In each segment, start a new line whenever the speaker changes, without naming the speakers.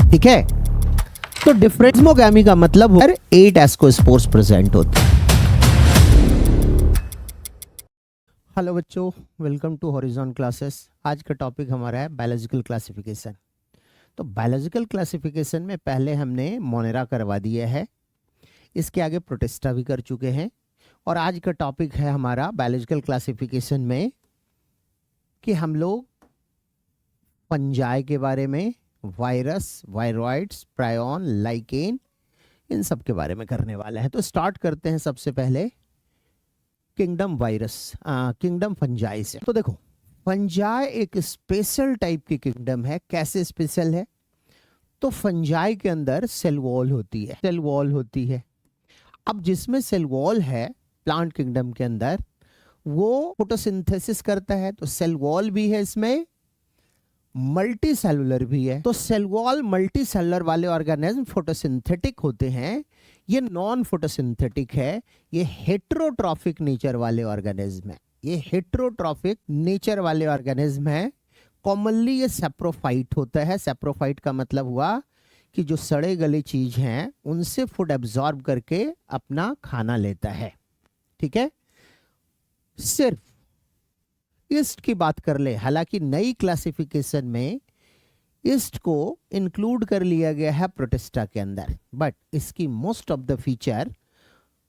ठीक है। तो डिफ्रेंसमोगैमी का मतलब 8 एस्कोस्पोर्स प्रेजेंट होते हैं। हेलो बच्चों, वेलकम टू हॉरिजॉन क्लासेस। आज का टॉपिक हमारा है बायोलॉजिकल क्लासिफिकेशन। तो बायोलॉजिकल क्लासिफिकेशन में पहले हमने मोनेरा करवा दिया है, इसके आगे प्रोटिस्टा भी कर चुके हैं। और आज का टॉपिक है हमारा बायोलॉजिकल क्लासिफिकेशन में कि हम लोग फंजाई के बारे में, वायरस, वायरॉइड्स, प्रायोन, लाइकेन, इन सब के बारे में करने वाला है। तो स्टार्ट करते हैं सबसे पहले किंगडम किंगडम फंजाई से। तो देखो, फंजाई एक स्पेशल टाइप की किंगडम है। कैसे स्पेशल है? तो फंजाई के अंदर सेल वॉल होती है, सेल वॉल होती है। अब जिसमें सेल वॉल है प्लांट किंगडम के अंदर, वो फोटोसिंथेसिस करता है, तो सेल वॉल भी है इसमें, मल्टी सेलुलर भी है। तो सेल वॉल मल्टी सेलुलर वाले ऑर्गेनिज्म फोटोसिंथेटिक होते हैं, ये नॉन फोटोसिंथेटिक है। ये हेट्रोट्रॉफिक नेचर वाले ऑर्गेनिज्म है, ये हेट्रोट्रॉफिक नेचर वाले ऑर्गेनिज्म है। कॉमनली ये सेप्रोफाइट होता है। सेप्रोफाइट का मतलब हुआ कि जो सड़े गले चीज हैं उनसे फूड एब्जॉर्ब करके अपना खाना लेता है। ठीक है। सिर्फ ईस्ट की बात कर ले, हालांकि नई क्लासिफिकेशन में ईस्ट को इंक्लूड कर लिया गया है प्रोटिस्टा के अंदर, बट इसकी मोस्ट ऑफ द फीचर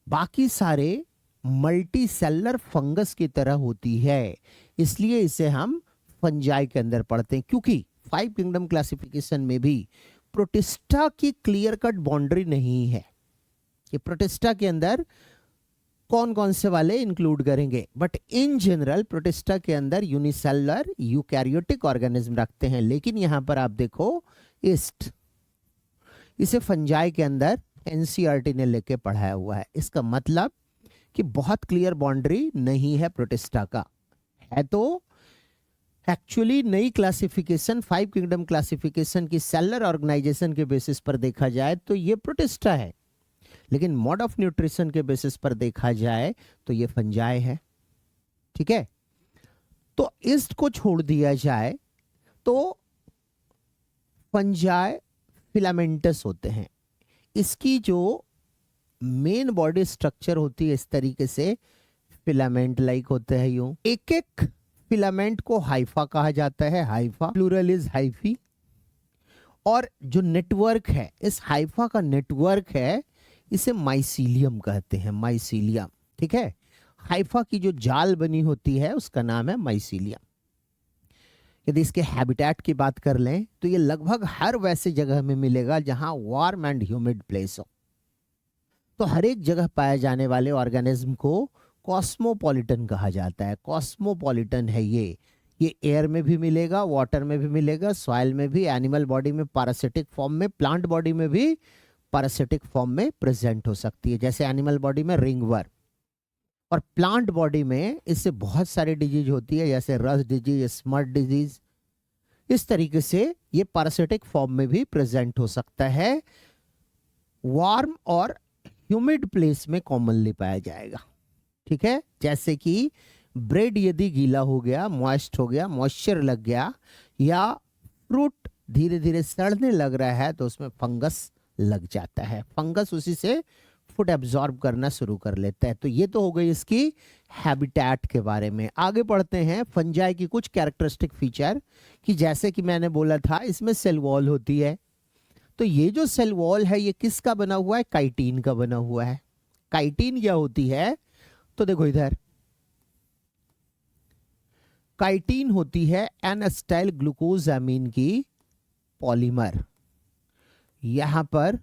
बाकी सारे मल्टी सेलुलर फंगस की तरह होती है, इसलिए इसे हम फंजाई के अंदर पढ़ते हैं। क्योंकि 5 किंगडम क्लासिफिकेशन में भी प्रोटिस्टा की क्लियर कट बाउंड्री नहीं है कि प्रोटिस्टा के अंदर कौन कौन से वाले इंक्लूड करेंगे, बट इन जनरल प्रोटिस्टा के अंदर यूनिसेलुलर यूकैरियोटिक ऑर्गेनिज्म रखते हैं। लेकिन यहां पर आप देखो ईस्ट, इसे फंजाई के अंदर एनसीईआरटी ने लेके पढ़ाया हुआ है। इसका मतलब कि बहुत क्लियर बाउंड्री नहीं है प्रोटिस्टा का। है तो एक्चुअली नई क्लासिफिकेशन 5 किंगडम क्लासिफिकेशन की सेलुलर ऑर्गेनाइजेशन के बेसिस पर देखा जाए तो ये प्रोटिस्टा है, लेकिन मोड ऑफ न्यूट्रिशन के बेसिस पर देखा जाए तो ये फंजाई है। ठीक है। तो ईस्ट को छोड़ दिया जाए तो फंजाई फिलामेंटस होते हैं। इसकी जो मेन बॉडी स्ट्रक्चर होती है इस तरीके से फिलामेंट लाइक होते हैं। यूं एक एक फिलामेंट को हाइफा कहा जाता है, हाइफा प्लूरल इज हाइफी। और जो नेटवर्क है, इस हाइफा का नेटवर्क है, इसे माइसीलियम कहते हैं, माइसीलियम। ठीक है। हाइफा की जो जाल बनी होती है उसका नाम है माइसीलियम। यदि इसके हैबिटेट की बात कर लें तो ये लगभग हर वैसे जगह में मिलेगा जहां वार्म एंड ह्यूमिड प्लेस हो। तो हर एक जगह पाए जाने वाले ऑर्गेनिज्म को कॉस्मोपॉलिटन कहा जाता है। कॉस्मोपॉलिटन है ये एयर में भी मिलेगा, वाटर में भी मिलेगा, सॉइल में भी, एनिमल बॉडी में पैरासिटिक फॉर्म में, प्लांट बॉडी में भी पैरासिटिक फॉर्म में प्रेजेंट हो सकती है। जैसे एनिमल बॉडी में रिंगवर्म, और प्लांट बॉडी में इससे बहुत सारी डिजीज होती है, जैसे रस्ट डिजीज, स्मट डिजीज। इस तरीके से ये पैरासिटिक फॉर्म में भी प्रेजेंट हो सकता है। वार्म और ह्यूमिड प्लेस में कॉमनली पाया जाएगा। ठीक है। जैसे कि ब्रेड यदि गीला हो गया, मॉइस्ट हो गया, मॉइस्चर लग गया, या फ्रूट धीरे धीरे सड़ने लग रहा है तो उसमें फंगस लग जाता है। फंगस उसी से फूड एब्जॉर्ब करना शुरू कर लेता है। तो ये तो हो गई इसकी हैबिटेट के बारे में। आगे बढ़ते हैं फंजाई की कुछ कैरेक्टरिस्टिक फीचर, कि जैसे कि मैंने बोला था इसमें सेल वॉल होती है। तो ये जो सेल वॉल है ये किसका बना हुआ है? काइटिन का बना हुआ है। काइटिन क्या होती है? तो देखो इधर काइटिन होती है एन एसिटाइल ग्लूकोजामीन की पॉलीमर। यहां पर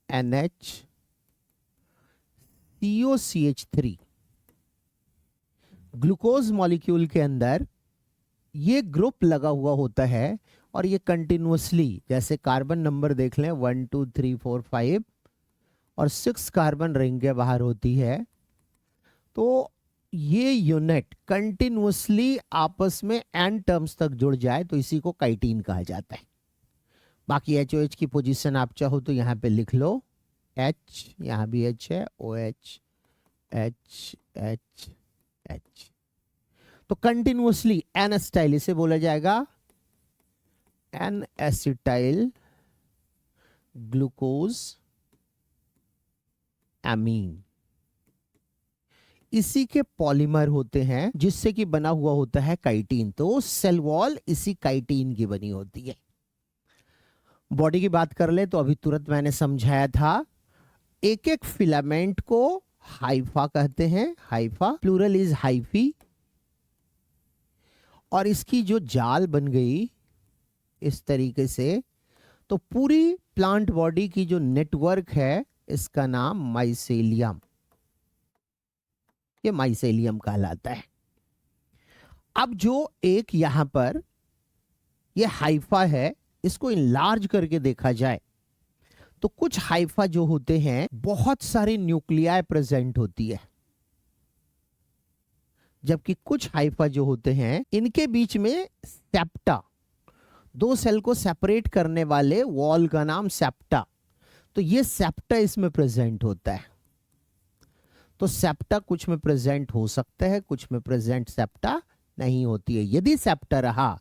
NH-COCH3 ग्लूकोज मॉलिक्यूल के अंदर ये ग्रुप लगा हुआ होता है, और ये कंटिन्यूअसली, जैसे कार्बन नंबर देख लें 1 2 3 4 5 और 6 कार्बन रिंग के बाहर होती है। तो ये यूनिट कंटिन्यूअसली आपस में एन टर्म्स तक जुड़ जाए तो इसी को काइटिन कहा जाता है। बाकी HOH की पोजीशन आप चाहो तो यहाँ पे लिख लो, H, यहाँ भी H है, OH, H, H, H। तो कंटिन्यूअसली एन एसिटाइल, इसे बोला जाएगा एन एसिटाइल ग्लूकोज एमीन। इसी के पॉलीमर होते हैं जिससे कि बना हुआ होता है काइटिन। तो सेल वॉल इसी काइटिन की बनी होती है। बॉडी की बात कर ले तो अभी तुरंत मैंने समझाया था, एक एक फिलामेंट को हाइफा कहते हैं, हाइफा, प्लूरल इज हाइफी। और इसकी जो जाल बन गई इस तरीके से, तो पूरी प्लांट बॉडी की जो नेटवर्क है इसका नाम माइसेलियम, ये माइसेलियम कहलाता है। अब जो एक यहां पर ये हाइफा है, इसको इनलार्ज करके देखा जाए तो कुछ हाइफा जो होते हैं बहुत सारी न्यूक्लियाई प्रेजेंट होती है, जबकि कुछ हाइफा जो होते हैं इनके बीच में सेप्टा, दो सेल को सेपरेट करने वाले वॉल का नाम सेप्टा, तो ये सेप्टा इसमें प्रेजेंट होता है। तो सेप्टा कुछ में प्रेजेंट हो सकता है, कुछ में प्रेजेंट सेप्टा नहीं होती है। यदि सेप्टा रहा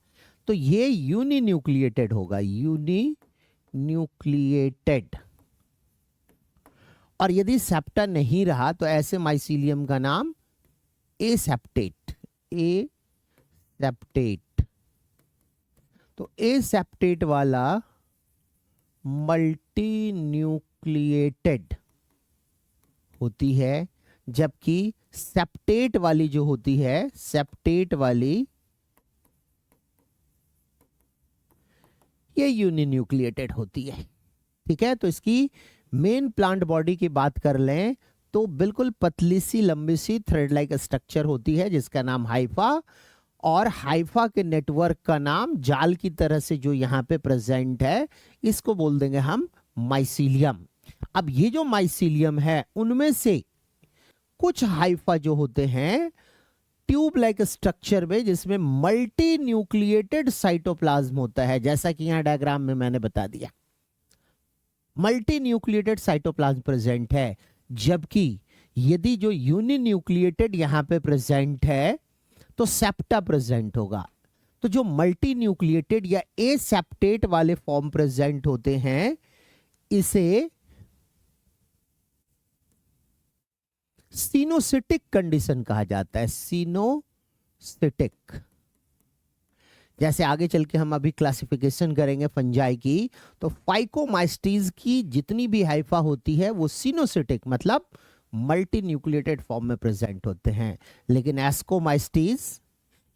तो ये यूनिन्यूक्लिएटेड होगा, यूनिन्यूक्लिएटेड। और यदि सेप्टा नहीं रहा तो ऐसे माइसीलियम का नाम एसेप्टेट, एसेप्टेट। तो एसेप्टेट वाला मल्टी न्यूक्लिएटेड होती है, जबकि सेप्टेट वाली जो होती है, सेप्टेट वाली ये यूनिन्यूक्लिएटेड होती है। ठीक है, तो इसकी मेन प्लांट बॉडी की बात कर लें तो बिल्कुल पतली सी लंबी सी थ्रेड लाइक स्ट्रक्चर होती है जिसका नाम हाइफा, और हाइफा के नेटवर्क का नाम जाल की तरह से जो यहाँ पे प्रेजेंट है इसको बोल देंगे हम माइसीलियम। अब ये जो माइसीलियम है उनमें से कुछ हाइफा जो होते हैं ट्यूब लाइक स्ट्रक्चर में, जिसमें मल्टी न्यूक्लिएटेड साइटोप्लाज्म होता है, जैसा कि यहां डायग्राम में मैंने बता दिया, मल्टी न्यूक्लिएटेड साइटोप्लाज्म प्रेजेंट है। जबकि यदि जो यूनिन्यूक्लिएटेड यहां पे प्रेजेंट है तो सेप्टा प्रेजेंट होगा। तो जो मल्टी न्यूक्लिएटेड या एसेप्टेट वाले फॉर्म प्रेजेंट होते हैं इसे सिनोसिटिक कंडीशन कहा जाता है, सिनोसिटिक। जैसे आगे चल के हम अभी क्लासिफिकेशन करेंगे फंजाई की, तो फाइकोमाइस्टीज की जितनी भी हाइफा होती है वो सिनोसिटिक मतलब मल्टी न्यूक्लिएटेड फॉर्म में प्रेजेंट होते हैं। लेकिन एस्कोमाइस्टीज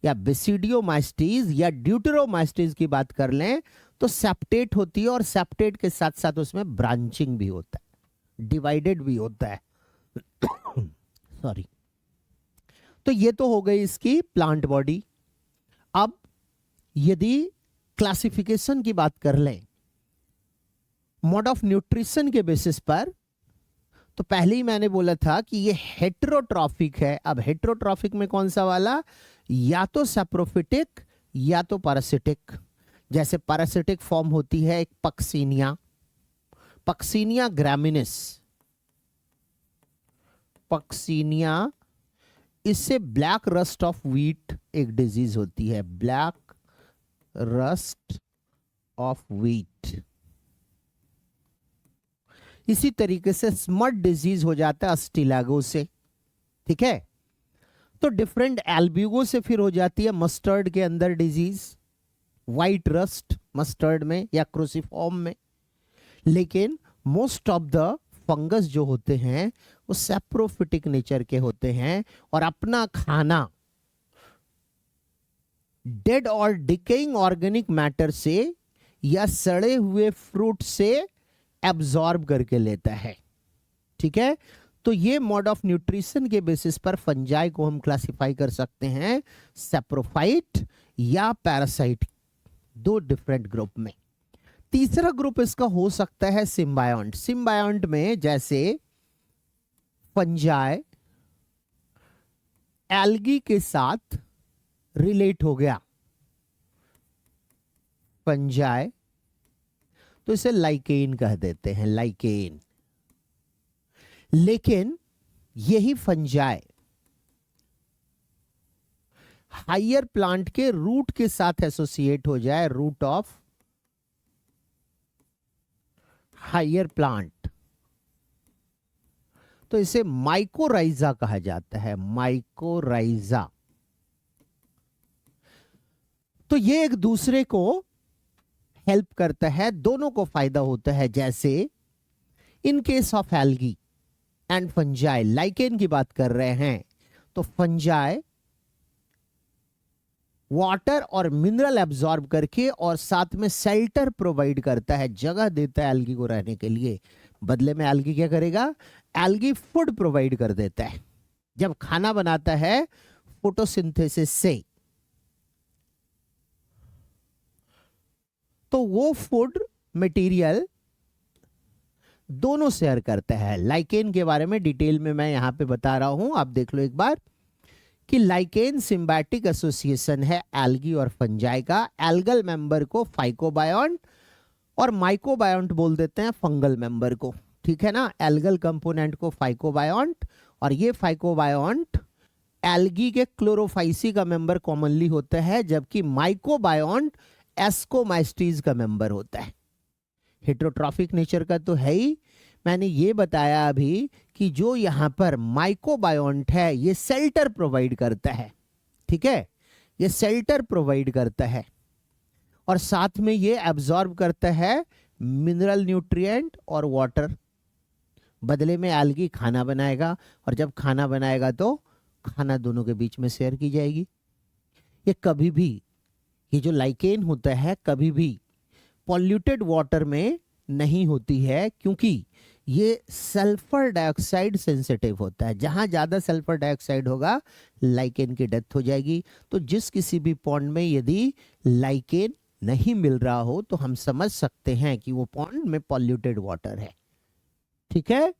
या बेसिडियोमाइस्टीज या ड्यूटेरोमाइस्टीज की बात कर लें तो सेप्टेट होती है, और सेप्टेट के साथ साथ उसमें ब्रांचिंग भी होता है, डिवाइडेड भी होता है। सॉरी। तो ये तो हो गई इसकी प्लांट बॉडी। अब यदि क्लासिफिकेशन की बात कर लें मोड ऑफ न्यूट्रिशन के बेसिस पर, तो पहले ही मैंने बोला था कि ये हेटेरोट्रॉफिक है। अब हेटेरोट्रॉफिक में कौन सा वाला, या तो सैप्रोफिटिक या तो पैरासिटिक। जैसे पैरासिटिक फॉर्म होती है एक पक्सीनिया, पक्सीनिया ग्रामिनिस, पक्सीनिया। इससे ब्लैक रस्ट ऑफ व्हीट एक डिजीज होती है, ब्लैक रस्ट ऑफ व्हीट। इसी तरीके से स्मट डिजीज हो जाता है अस्टिलागो से। ठीक है, तो डिफरेंट एल्ब्यूगो से फिर हो जाती है मस्टर्ड के अंदर डिजीज, व्हाइट रस्ट मस्टर्ड में या क्रूसिफॉर्म में। लेकिन मोस्ट ऑफ द फंगस जो होते हैं वो सैप्रोफिटिक नेचर के होते हैं और अपना खाना डेड और डिकेइंग ऑर्गेनिक मैटर से या सड़े हुए फ्रूट से एब्जॉर्ब करके लेता है। ठीक है, तो ये मोड ऑफ न्यूट्रिशन के बेसिस पर फंजाई को हम क्लासिफाई कर सकते हैं सैप्रोफाइट या पैरासाइट, दो डिफरेंट ग्रुप में। तीसरा ग्रुप इसका हो सकता है सिम्बायोंट। सिम्बायोंट में जैसे फंजाई एल्गी के साथ रिलेट हो गया, फंजाई, तो इसे लाइकेन कह देते हैं, लाइकेन। लेकिन यही फंजाई हायर प्लांट के रूट के साथ एसोसिएट हो जाए, रूट ऑफ हायर प्लांट, तो इसे माइकोराइजा कहा जाता है, माइकोराइजा। तो ये एक दूसरे को हेल्प करता है, दोनों को फायदा होता है। जैसे in case of algae and fungi, lichen की बात कर रहे हैं, तो फंजाई वाटर और मिनरल एब्जॉर्ब करके और साथ में शेल्टर प्रोवाइड करता है, जगह देता है एल्गी को रहने के लिए। बदले में एल्गी क्या करेगा, एल्गी फूड प्रोवाइड कर देता है। जब खाना बनाता है फोटोसिंथेसिस से, तो वो फूड मटेरियल दोनों शेयर करता है। लाइकेन के बारे में डिटेल में मैं यहां पे बता रहा हूं, आप देख लो एक बार कि लाइकेन सिम्बायोटिक एसोसिएशन है एल्गी और फंजाई का। एल्गल मेंबर को फाइकोबायोंट और माइकोबायोंट बोल देते हैं फंगल मेंबर को, ठीक है ना। एल्गल कंपोनेंट को फाइकोबायोंट, और ये फाइकोबायोंट एल्गी के क्लोरोफाइसी का मेंबर कॉमनली होता है, जबकि माइकोबायोंट एस्कोमाइस्टीज का मेंबर होता है। हेटेरोट्रॉफिक नेचर का तो है ही। मैंने ये बताया अभी कि जो यहाँ पर माइकोबायोंट है ये शेल्टर प्रोवाइड करता है, ठीक है, ये शेल्टर प्रोवाइड करता है और साथ में ये एब्जॉर्ब करता है मिनरल न्यूट्रिएंट और वाटर। बदले में एल्गी खाना बनाएगा, और जब खाना बनाएगा तो खाना दोनों के बीच में शेयर की जाएगी। ये कभी भी, ये जो लाइकेन होता है कभी भी पॉल्यूटेड वाटर में नहीं होती है, क्योंकि ये सल्फर डाइऑक्साइड सेंसिटिव होता है। जहां ज्यादा सल्फर डाइऑक्साइड होगा लाइकेन की डेथ हो जाएगी। तो जिस किसी भी पॉन्ड में यदि लाइकेन नहीं मिल रहा हो तो हम समझ सकते हैं कि वो पॉन्ड में पॉल्यूटेड वाटर है, ठीक है।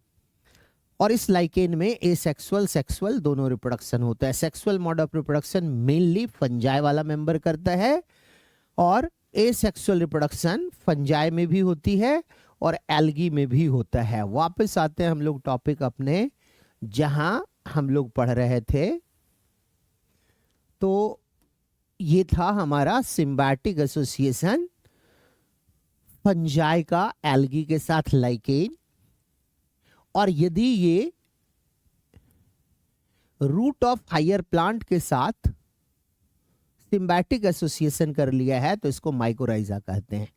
और इस लाइकेन में एसेक्सुअल सेक्सुअल दोनों रिप्रोडक्शन होता है। Sexual mode of reproduction mainly fungi वाला मेंबर करता है, और एसेक्सुअल रिप्रोडक्शन फंजाई में भी होती है और एल्गी में भी होता है। वापस आते हैं हम लोग टॉपिक अपने जहां हम लोग पढ़ रहे थे। तो ये था हमारा सिम्बायोटिक एसोसिएशन फंजाई का एल्गी के साथ लाइकेन। और यदि ये रूट ऑफ हायर प्लांट के साथ सिम्बायोटिक एसोसिएशन कर लिया है तो इसको माइकोराइजा कहते हैं।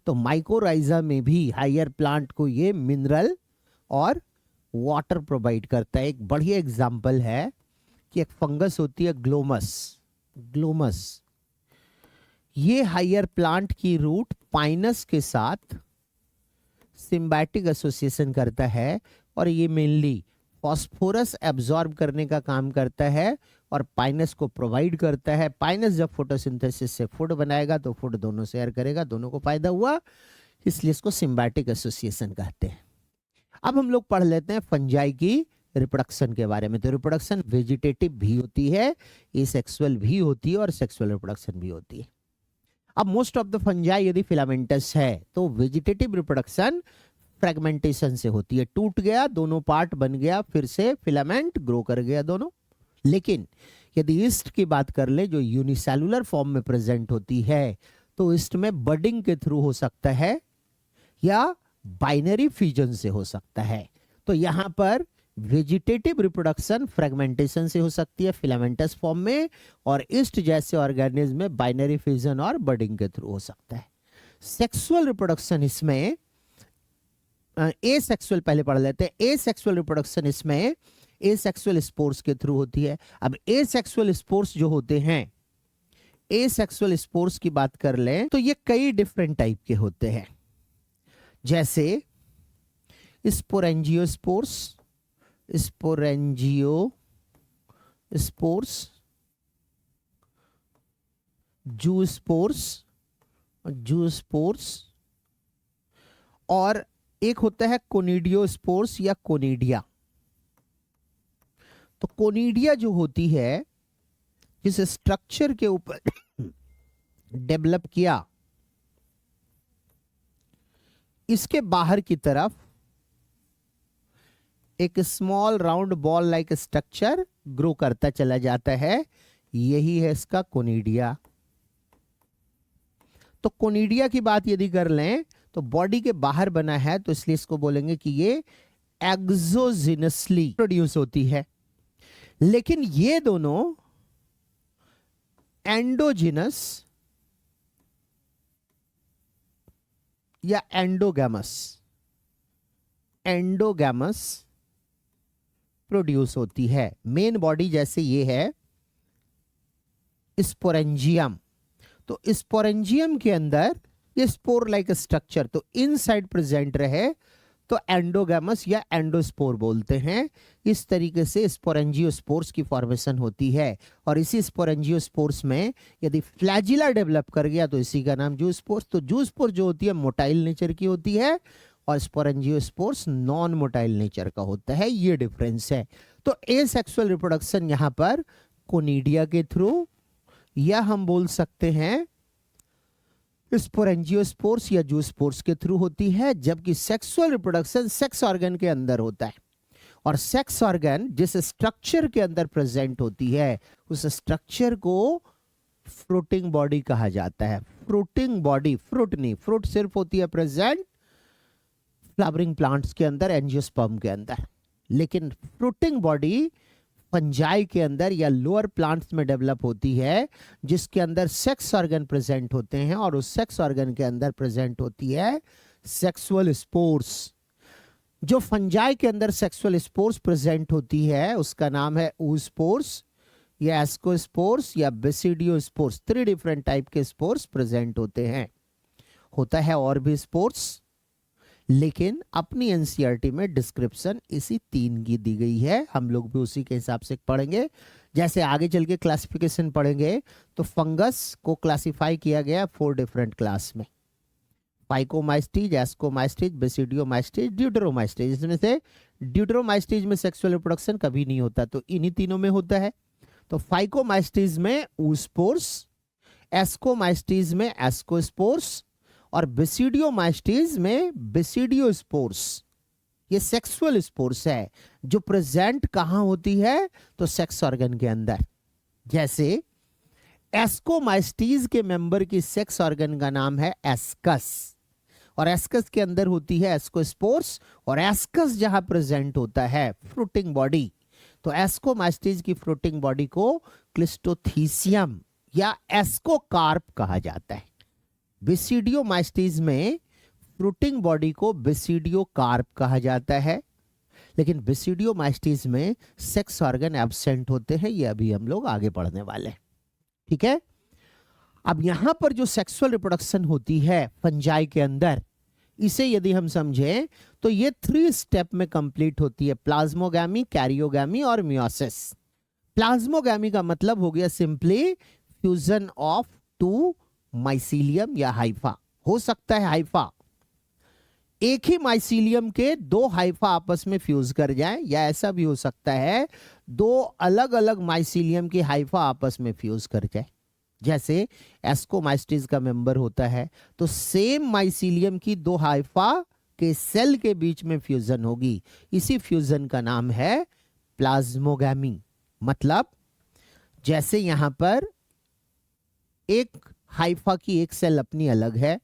तो माइकोराइजा में भी हायर प्लांट को ये मिनरल और वाटर प्रोवाइड करता है। एक बढ़िया एग्जांपल है कि एक फंगस होती है ग्लोमस, ग्लोमस, ये हायर प्लांट की रूट पाइनस के साथ सिम्बायोटिक एसोसिएशन करता है, और ये मेनली फॉस्फोरस एब्जॉर्ब करने का काम करता है और पाइनस को प्रोवाइड करता है। पाइनस जब फोटोसिंथेसिस से फूड बनाएगा तो फूड दोनों शेयर करेगा, दोनों को फायदा हुआ, इसलिए इसको सिम्बायोटिक एसोसिएशन कहते हैं। अब हम लोग पढ़ लेते हैं फंजाई की रिप्रोडक्शन के बारे में। तो रिप्रोडक्शन वेजिटेटिव भी होती है, एसेक्सुअल भी होती है और सेक्सुअल रिप्रोडक्शन भी होती है। अब मोस्ट ऑफ द फंजाई यदि फिलामेंटस है तो वेजिटेटिव रिप्रोडक्शन फ्रेगमेंटेशन से होती है, टूट गया, दोनों पार्ट बन गया, फिर से फिलामेंट ग्रो कर गया दोनों। लेकिन यदि ईस्ट की बात कर ले जो यूनिसेलुलर फॉर्म में प्रेजेंट होती है, तो ईस्ट में बडिंग के थ्रू हो सकता है या बाइनरी फ्यूजन से हो सकता है। तो यहां पर वेजिटेटिव रिप्रोडक्शन फ्रेगमेंटेशन से हो सकती है फिलामेंटस फॉर्म में, और ईस्ट जैसे ऑर्गेनिज्म में बाइनरी फ्यूजन और बडिंग के थ्रू हो सकता है। सेक्सुअल रिप्रोडक्शन इसमें एसेक्सुअल पहले पढ़ लेते हैं। एसेक्सुअल रिप्रोडक्शन इसमें एसेक्सुअल स्पोर्स के थ्रू होती है। अब एसेक्सुअल स्पोर्स जो होते हैं, एसेक्सुअल स्पोर्स की बात कर लें तो ये कई डिफरेंट टाइप के होते हैं, जैसे स्पोरेंजियोस्पोर्स, स्पोरेंजियोस्पोर्स, जूस्पोर्स, जूस्पोर्स, और एक होता है कोनिडियोस्पोर्स या कोनिडिया। तो कोनिडिया जो होती है, जिस स्ट्रक्चर के ऊपर डेवलप किया, इसके बाहर की तरफ एक small round ball like structure grow करता चला जाता है, यही है इसका कोनिडिया। तो कोनिडिया की बात यदि कर लें तो बॉडी के बाहर बना है तो इसलिए इसको बोलेंगे कि ये एक्सोजिनसली प्रोड्यूस होती है। लेकिन ये दोनों एंडोजिनस या एंडोगैमस प्रोड्यूस होती है। मेन बॉडी जैसे ये है स्पोरेंजियम, तो स्पोरेंजियम के अंदर ये स्पोर लाइक स्ट्रक्चर तो इनसाइड प्रेजेंट रहे तो एंडोगैमस या एंडोस्पोर बोलते हैं। इस तरीके से स्पोरेंजियोस्पोर्स की फॉर्मेशन होती है और इसी स्पोरेंजियोस्पोर्स में यदि फ्लैजिला डेवलप कर गया तो इसी का नाम जूस्पोर्स। तो जूस्पोर जो होती है मोटाइल नेचर की होती है और स्पोरेंजियोस्पोर्स नॉन मोटाइल नेचर का होता है, ये डिफरेंस है। तो एसेक्सुअल रिप्रोडक्शन यहां पर कोनिडिया के थ्रू या हम बोल सकते हैं स्पोरेंजियोस्पोर्स या जूस्पोर्स के थ्रू होती है, जबकि सेक्सुअल रिप्रोडक्शन सेक्स ऑर्गन के अंदर होता है। और सेक्स ऑर्गन जिस स्ट्रक्चर के अंदर प्रेजेंट होती है उस स्ट्रक्चर को फ्रूटिंग बॉडी कहा जाता है। फ्रूटिंग बॉडी, फ्रूट नहीं, फ्रूट सिर्फ होती है प्रेजेंट फ्लावरिंग प्लांट्स के अंदर, एंजियोस्पर्म के अंदर, लेकिन फ्रूटिंग बॉडी फंजाई के अंदर या लोअर प्लांट्स में डेवलप होती है जिसके अंदर सेक्स ऑर्गन प्रेजेंट होते हैं और उस सेक्स ऑर्गन के अंदर प्रेजेंट होती है सेक्सुअल स्पोर्स। जो फंजाई के अंदर सेक्सुअल स्पोर्स प्रेजेंट होती है उसका नाम है oospores या एस्कोस्पोर्स या बेसिडियोस्पोर्स। 3 डिफरेंट टाइप के स्पोर्स प्रेजेंट होते हैं। होता है और भी स्पोर्स, लेकिन अपनी एनसीईआरटी में डिस्क्रिप्शन इसी 3 की दी गई है, हम लोग भी उसी के हिसाब से पढ़ेंगे। जैसे आगे चल के क्लासिफिकेशन पढ़ेंगे तो फंगस को क्लासिफाई किया गया 4 डिफरेंट क्लास में, फाइकोमाइस्टीज, एस्कोमाइस्टीज, बेसिडियोमाइस्टीज, ड्यूटेरोमाइस्टीज। इसमें से ड्यूटेरोमाइस्टीज में सेक्सुअल रिप्रोडक्शन कभी नहीं होता, तो इन्हीं तीनों में होता है। तो फाइकोमाइस्टीज में oospores, एस्कोमाइस्टीज में एस्कोस्पोर्स और बेसिडियोमाइस्टीज में बेसिडियोस्पोर्स। ये सेक्सुअल स्पोर्स है जो प्रेजेंट कहां होती है तो सेक्स ऑर्गन के अंदर। जैसे एस्कोमाइस्टीज के मेंबर की सेक्स ऑर्गन का नाम है एस्कस और एस्कस के अंदर होती है एस्कोस्पोर्स और एस्कस जहां प्रेजेंट होता है फ्रूटिंग बॉडी, तो एस्कोमाइस्टीज की फ्रूटिंग बॉडी को क्लिस्टोथीसियम या एस्कोकार्प कहा जाता है। बेसिडियोमाइस्टीज में फ्रूटिंग बॉडी को बेसिडियोकार्प कहा जाता है, लेकिन बेसिडियोमाइस्टीज में सेक्स ऑर्गन एब्सेंट होते हैं, ये अभी हम लोग आगे पढ़ने वाले हैं। ठीक है, अब यहां पर जो सेक्सुअल रिप्रोडक्शन होती है फंजाई के अंदर, इसे यदि हम समझें तो ये 3 स्टेप में कंप्लीट होती है, प्लाज्मोगैमी, कैरियोगैमी और मियोसिस। प्लाज्मोगैमी का मतलब हो गया सिंपली फ्यूजन ऑफ 2 माइसीलियम या हाइफा, हो सकता है हाइफा, एक ही माइसीलियम के 2 हाइफा आपस में फ्यूज कर जाएं, या ऐसा भी हो सकता है 2 अलग अलग माइसीलियम की हाइफा आपस में फ्यूज कर जाए। जैसे एस्कोमाइस्टीज का मेंबर होता है तो सेम माइसीलियम की 2 हाइफा के सेल के बीच में फ्यूजन होगी, इसी फ्यूजन का नाम है प्लाज्मोगैमी। मतलब जैसे यहां पर एक हाइफा की एक सेल अपनी अलग है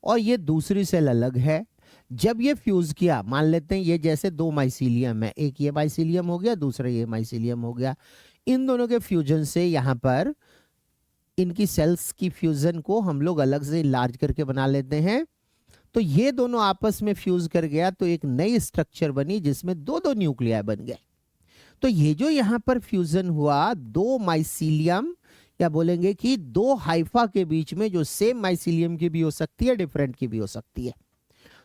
और ये दूसरी सेल अलग है, जब ये फ्यूज किया, मान लेते हैं ये जैसे 2 माइसीलियम है, एक ये माइसीलियम हो गया, दूसरा ये माइसीलियम हो गया, इन दोनों के फ्यूजन से यहां पर इनकी सेल्स की फ्यूजन को हम लोग अलग से लार्ज करके बना लेते हैं, तो ये दोनों आपस में फ्यूज कर गया तो एक नई स्ट्रक्चर बनी जिसमें 2-2 न्यूक्लियाई बन गए। तो ये जो यहां पर फ्यूजन हुआ 2 माइसीलियम या बोलेंगे कि 2 हाइफा के बीच में, जो सेम माइसीलियम की भी हो सकती है, डिफरेंट की भी हो सकती है,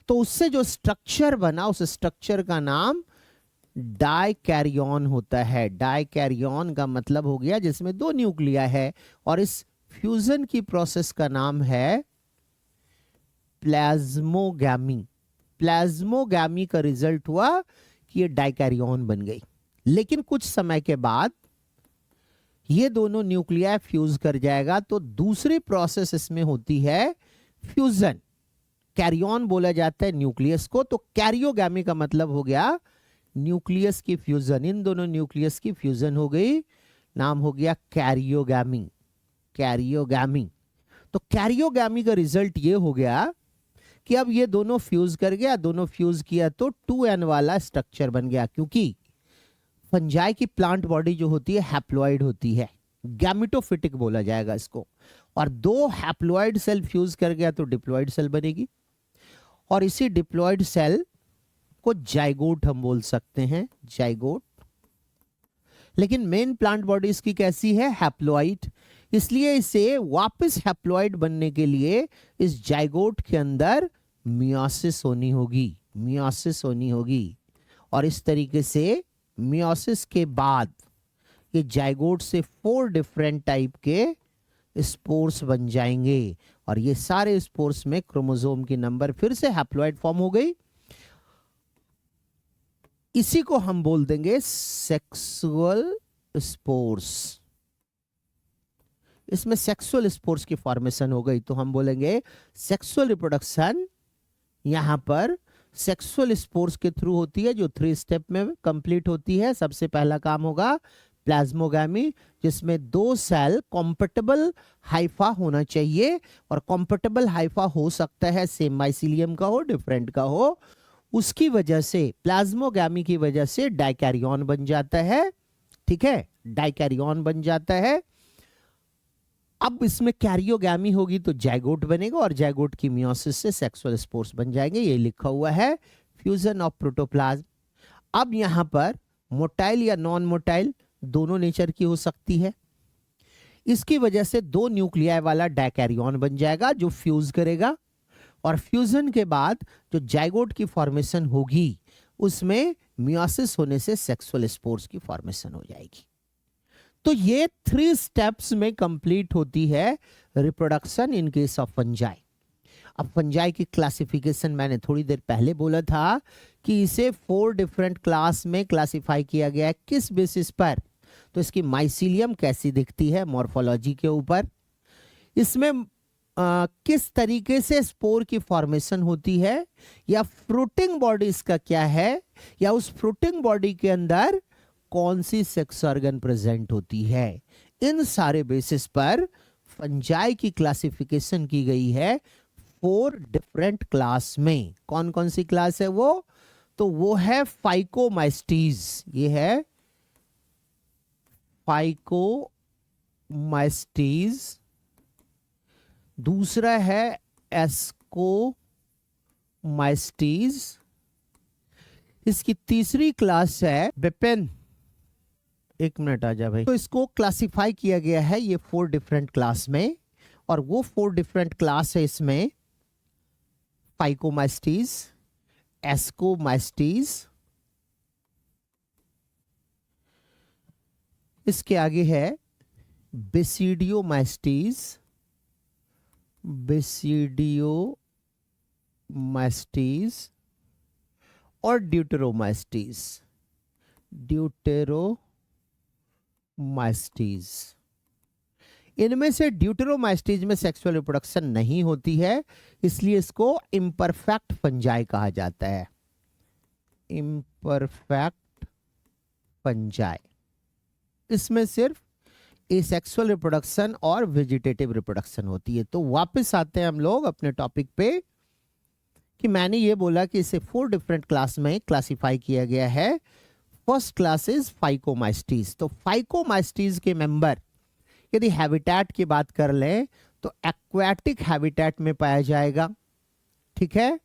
तो उससे जो स्ट्रक्चर बना उस स्ट्रक्चर का नाम डाइकैरियन होता है। डाइकैरियन का मतलब हो गया जिसमें 2 न्यूक्लिया है और इस फ्यूजन की प्रोसेस का नाम है प्लाज्मोगैमी। प्लाज्मोगैमी का रिजल्ट हुआ कि ये डाइकैरियन बन गई, लेकिन कुछ समय के बाद ये दोनों न्यूक्लिया फ्यूज कर जाएगा तो दूसरी प्रोसेस इसमें होती है फ्यूजन। कैरियन बोला जाता है न्यूक्लियस को, तो कैरियोगैमी का मतलब हो गया न्यूक्लियस की फ्यूजन, इन दोनों न्यूक्लियस की फ्यूजन हो गई, नाम हो गया कैरियोगैमी। कैरियोगैमी, तो कैरियोगैमी का रिजल्ट ये हो गया कि अब ये दोनों फ्यूज कर गया, दोनों फ्यूज किया तो 2n वाला स्ट्रक्चर बन गया, क्योंकि फंजाई की प्लांट बॉडी जो होती है हैप्लॉइड होती है, गैमेटोफिटिक बोला जाएगा इसको, और दो हैप्लॉइड सेल फ्यूज कर गया तो डिप्लॉइड सेल बनेगी, और इसी डिप्लॉइड सेल को जाइगोट हम बोल सकते हैं, जाइगोट। लेकिन मेन प्लांट बॉडी इसकी कैसी है, हैप्लॉइड, इसलिए इसे वापस हैप्लॉइड बनने के लिए इस जाइगोट के अंदर मियोसिस होनी होगी, मियोसिस होनी होगी, और इस तरीके से मियोसिस के बाद ये जाइगोट से 4 डिफरेंट टाइप के स्पोर्स बन जाएंगे, और ये सारे स्पोर्स में क्रोमोसोम की नंबर फिर से हैप्लॉइड फॉर्म हो गई। इसी को हम बोल देंगे सेक्सुअल स्पोर्स। इसमें सेक्सुअल स्पोर्स की फॉर्मेशन हो गई तो हम बोलेंगे सेक्सुअल रिप्रोडक्शन यहां पर सेक्सुअल स्पोर्स के थ्रू होती है, जो 3 स्टेप में कंप्लीट होती है। सबसे पहला काम होगा प्लाज्मोगामी, जिसमें 2 सेल कॉम्पैटिबल हाइफा होना चाहिए, और कॉम्पैटिबल हाइफा हो सकता है सेम माइसीलियम का हो, डिफरेंट का हो। उसकी वजह से प्लाज्मोगामी की वजह से डाइकैरियन बन जाता है, ठीक है, डाइकैरियन बन जाता है। अब इसमें कैरियोगामी होगी तो जाइगोट बनेगा, और जाइगोट की मियोसिस से सेक्सुअल स्पोर्स बन जाएंगे। ये लिखा हुआ है फ्यूजन ऑफ प्रोटोप्लाज्म। अब यहां पर मोटाइल या नॉन मोटाइल दोनों नेचर की हो सकती है। इसकी वजह से 2 न्यूक्लियाई वाला डाइकैरियन बन जाएगा जो फ्यूज करेगा, और फ्यूजन के बाद जो जाइगोट की फॉर्मेशन होगी उसमें मियोसिस होने से सेक्सुअल स्पोर्स की फॉर्मेशन हो जाएगी। तो ये 3 स्टेप्स में कंप्लीट होती है reproduction in case of fungi. अब फंजाई की क्लासिफिकेशन मैंने थोड़ी देर पहले बोला था कि इसे 4 डिफरेंट क्लास में क्लासिफाई किया गया है। किस बेसिस पर? तो इसकी माइसीलियम कैसी दिखती है, मॉर्फोलॉजी के ऊपर, इसमें किस तरीके से स्पोर की फॉर्मेशन होती है, या फ्रूटिंग बॉडी इसका क्या है, या उस फ्रूटिंग बॉडी के अंदर कौन सी सेक्स ऑर्गन प्रेजेंट होती है। इन सारे बेसिस पर फंजाई की क्लासिफिकेशन की गई है 4 डिफरेंट क्लास में। कौन कौन सी क्लास है वो? तो वो है फाइकोमाइस्टीज, ये है फाइकोमाइस्टीज। दूसरा है एस्कोमाइस्टीज। इसकी तीसरी क्लास है बेपेन। एक मिनट आ जा भाई। तो इसको क्लासिफाई किया गया है ये 4 डिफरेंट क्लास में, और वो 4 डिफरेंट क्लास है इसमें फाइकोमाइस्टीज, एस्कोमाइस्टीज, इसके आगे है बेसिडियोमाइस्टीज, बेसिडियोमाइस्टीज, और ड्यूटेरोमाइस्टीज, ड्यूटेरोमाइस्टीज। इनमें से ड्यूटेरोमाइस्टीज में सेक्सुअल रिप्रोडक्शन नहीं होती है, इसलिए इसको इम्परफेक्ट फंजाई कहा जाता है, इम्परफेक्ट फंजाई। इसमें सिर्फ एसेक्सुअल रिप्रोडक्शन और वेजिटेटिव रिप्रोडक्शन होती है। तो वापस आते हैं हम लोग अपने टॉपिक पे कि मैंने ये बोला कि इसे 4 डिफरेंट क्लास में क्लासिफाई किया गया है। First class is phycomycetes. तो फाइकोमाइस्टीज के मेंबर यदि हैबिटेट की बात कर लें तो एक्वाटिक हैबिटेट में पाया जाएगा, ठीक है,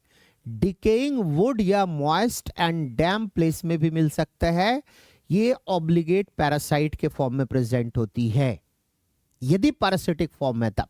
डिकेइंग वुड या मॉइस्ट एंड डैम्प प्लेस में भी मिल सकता है। ये ऑब्लिगेट पैरासाइट के फॉर्म में प्रेजेंट होती है, यदि पैरासिटिक फॉर्म में तब।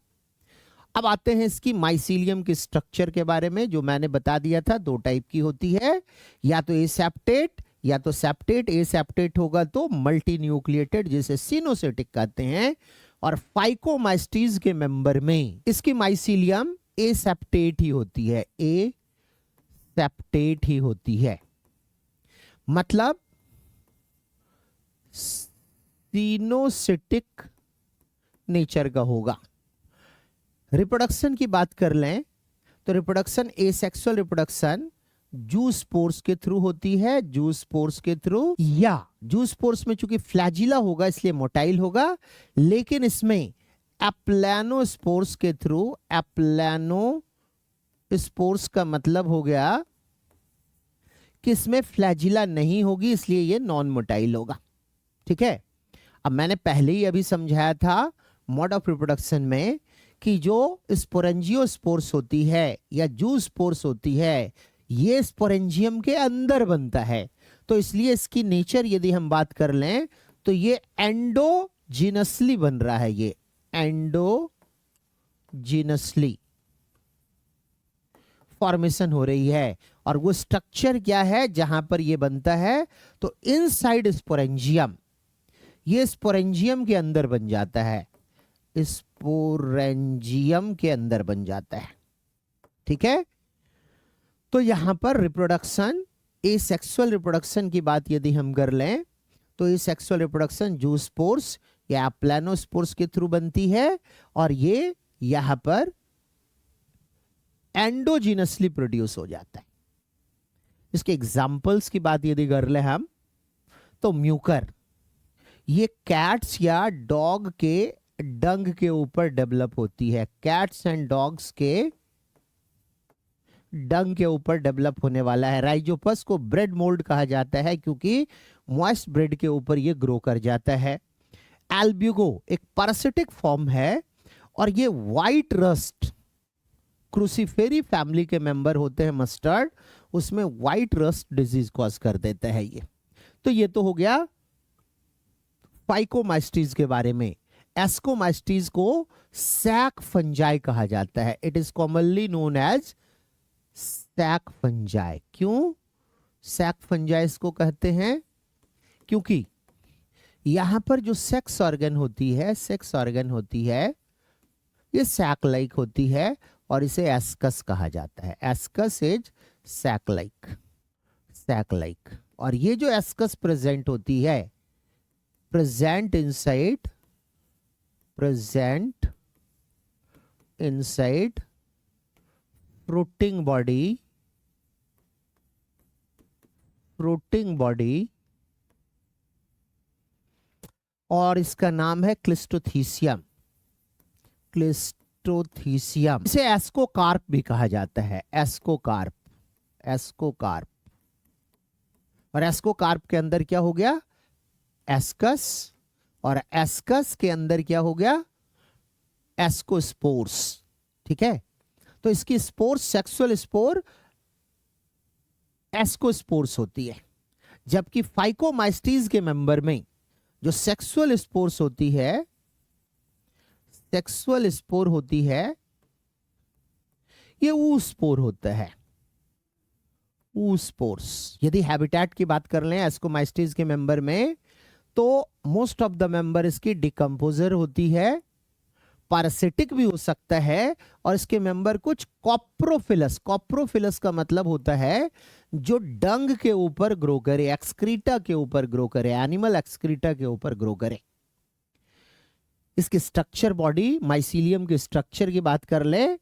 अब आते हैं इसकी माइसीलियम की स्ट्रक्चर के बारे में, जो मैंने बता दिया था 2 टाइप की होती है, या तो एसेप्टेट या तो सेप्टेट। एसेप्टेट होगा तो मल्टी न्यूक्लिएटेड, जिसे सिनोसिटिक कहते हैं, और फाइकोमाइस्टीज के मेंबर में इसकी माइसीलियम एसेप्टेट ही होती है, एसेप्टेट ही होती है, मतलब सिनोसिटिक नेचर का होगा। रिप्रोडक्शन की बात कर लें तो रिप्रोडक्शन एसेक्सुअल रिप्रोडक्शन जूस्पोर्स के थ्रू होती है, जूस्पोर्स के थ्रू, या जूस्पोर्स में चूंकि फ्लैजिला होगा इसलिए मोटाइल होगा, लेकिन इसमें एप्लानोस्पोर्स के थ्रू, एप्लानोस्पोर्स स्पोर्स का मतलब हो गया कि इसमें फ्लैजिला नहीं होगी, इसलिए ये नॉन मोटाइल होगा। ठीक है, अब मैंने पहले ही अभी समझाया था मोड ऑफ रिप्रोडक्शन में कि जो स्पोरेंजियोस्पोर्स होती है या जूस्पोर्स होती है, ये स्पोरेंजियम के अंदर बनता है। तो इसलिए इसकी नेचर यदि हम बात कर लें तो ये एंडोजिनसली बन रहा है, ये एंडोजिनसली फॉर्मेशन हो रही है। और वो स्ट्रक्चर क्या है जहां पर ये बनता है, तो इनसाइड स्पोरेंजियम, ये स्पोरेंजियम के अंदर बन जाता है, स्पोरेंजियम के अंदर बन जाता है। ठीक है, तो यहां पर रिप्रोडक्शन, एसेक्सुअल रिप्रोडक्शन की बात यदि हम कर लें तो एसेक्सुअल रिप्रोडक्शन जूस्पोर्स या प्लानोस्पोर्स के थ्रू बनती है, और ये यहां पर एंडोजिनसली प्रोड्यूस हो जाता है। इसके एग्जाम्पल्स की बात यदि कर ले हम तो म्यूकर, ये कैट्स या डॉग के डंग के ऊपर डेवलप होती है। कैट्स एंड डॉग्स के डंग के ऊपर डेवलप होने वाला है। राइजोपस को ब्रेड मोल्ड कहा जाता है क्योंकि मॉइस्ट ब्रेड के ऊपर ये ग्रो कर जाता है। एल्ब्यूगो एक पैरासिटिक फॉर्म है और ये व्हाइट रस्ट, क्रूसीफेरी फैमिली के मेंबर होते हैं मस्टर्ड, उसमें व्हाइट रस्ट डिजीज कॉज कर देता है ये। तो ये तो हो गया फाइकोमाइस्टीज के बारे में। एस्कोमाइस्टीज को सैक फंजाई कहा जाता है। It is commonly known as sac fungi. क्यों सैक फंजाई इसको कहते हैं? क्योंकि यहां पर जो सेक्स ऑर्गन होती है, सेक्स ऑर्गन होती है, ये सैक लाइक होती है और इसे एस्कस कहा जाता है। Ascus is sac like, sac like. और ये जो एस्कस प्रेजेंट होती है, प्रेजेंट इनसाइड फ्रूटिंग बॉडी, और इसका नाम है क्लिस्टोथीसियम। क्लिस्टोथीसियम, इसे एस्कोकार्प भी कहा जाता है। Ascocarp, ascocarp. और एस्कोकार्प के अंदर क्या हो गया? एस्कस, और एस्कस के अंदर क्या हो गया? एस्कोस्पोर्स। ठीक है, तो इसकी स्पोर्स, सेक्सुअल स्पोर एस्कोस्पोर्स होती है, जबकि फाइकोमाइस्टीज के मेंबर में जो सेक्सुअल स्पोर्स होती है, सेक्सुअल स्पोर होती है, ये ऊस्पोर होता है, ऊस्पोर्स। यदि हैबिटेट की बात कर लें एस्कोमाइस्टीज के मेंबर में, तो मोस्ट ऑफ द मेंबर इसकी डिकम्पोजर होती है, पैरासिटिक भी हो सकता है, और इसके मेंबर कुछ कॉप्रोफिलस, कॉप्रोफिलस का मतलब होता है जो डंग के ऊपर ग्रो करे, एक्सक्रीटा के ऊपर ग्रो करे, एनिमल एक्सक्रीटा के ऊपर ग्रो करे। इसकी स्ट्रक्चर बॉडी, माइसीलियम के स्ट्रक्चर की बात कर ले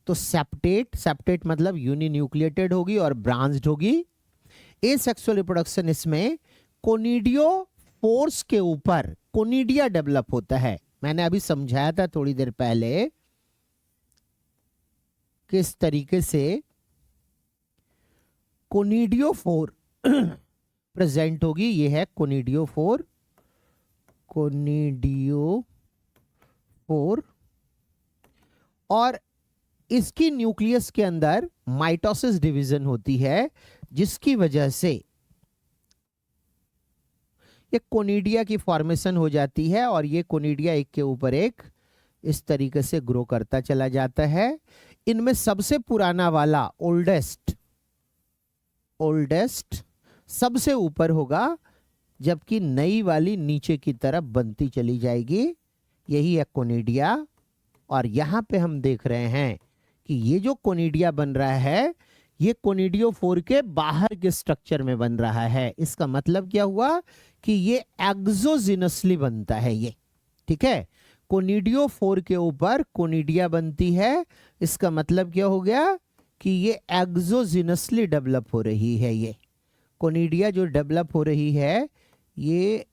तो सेप्टेट, सेप्टेट मतलब यूनिन्यूक्लिएटेड होगी और ब्रांच्ड होगी। एसेक्सुअल रिप्रोडक्शन इसमें कोनिडियोफोर्स के ऊपर कोनिडिया डेवलप होता है। मैंने अभी समझाया था थोड़ी देर पहले किस तरीके से कोनिडियोफोर प्रेजेंट होगी। ये है कोनिडियोफोर, कोनिडियोफोर। और इसकी न्यूक्लियस के अंदर माइटोसिस डिवीजन होती है, जिसकी वजह से ये कोनिडिया की फॉर्मेशन हो जाती है, और ये कोनिडिया एक के ऊपर एक इस तरीके से ग्रो करता चला जाता है। इनमें सबसे पुराना वाला ओल्डेस्ट सबसे ऊपर होगा, जबकि नई वाली नीचे की तरफ बनती चली जाएगी। यही है कोनिडिया। और यहां पे हम देख रहे हैं कि ये जो कोनिडिया बन रहा है, ये कोनिडियोफोर के बाहर के स्ट्रक्चर में बन रहा है। इसका मतलब क्या हुआ कि ये एक्सोजिनसली बनता है ये। ठीक है, कोनिडियोफोर के ऊपर कोनिडिया बनती है, इसका मतलब क्या हो गया कि ये एक्सोजिनसली डेवलप हो रही है। ये कोनिडिया जो डेवलप हो रही है, ये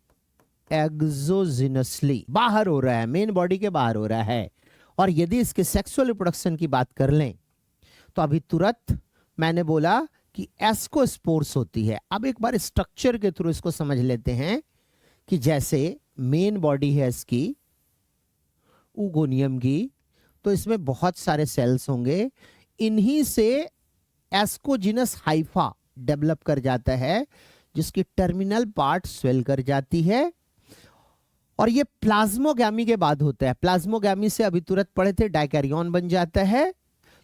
एक्सोजिनसली बाहर हो रहा है, मेन बॉडी के बाहर हो रहा है। और यदि इसके सेक्सुअल रिप्रोडक्शन की बात कर लें तो अभी तुरंत मैंने बोला कि एस्कोस्पोर्स होती है। अब एक बार स्ट्रक्चर के थ्रू इसको समझ लेते हैं कि जैसे मेन बॉडी है इसकी ऊगोनियम की, तो इसमें बहुत सारे सेल्स होंगे, इन्हीं से एस्कोजिनस हाइफा डेवलप कर जाता है, जिसकी टर्मिनल पार्ट स्वेल कर जाती है, और ये प्लाज्मोगैमी के बाद होता है। प्लाज्मोगैमी से अभी तुरंत पढ़े थे डाइकैरियन बन जाता है।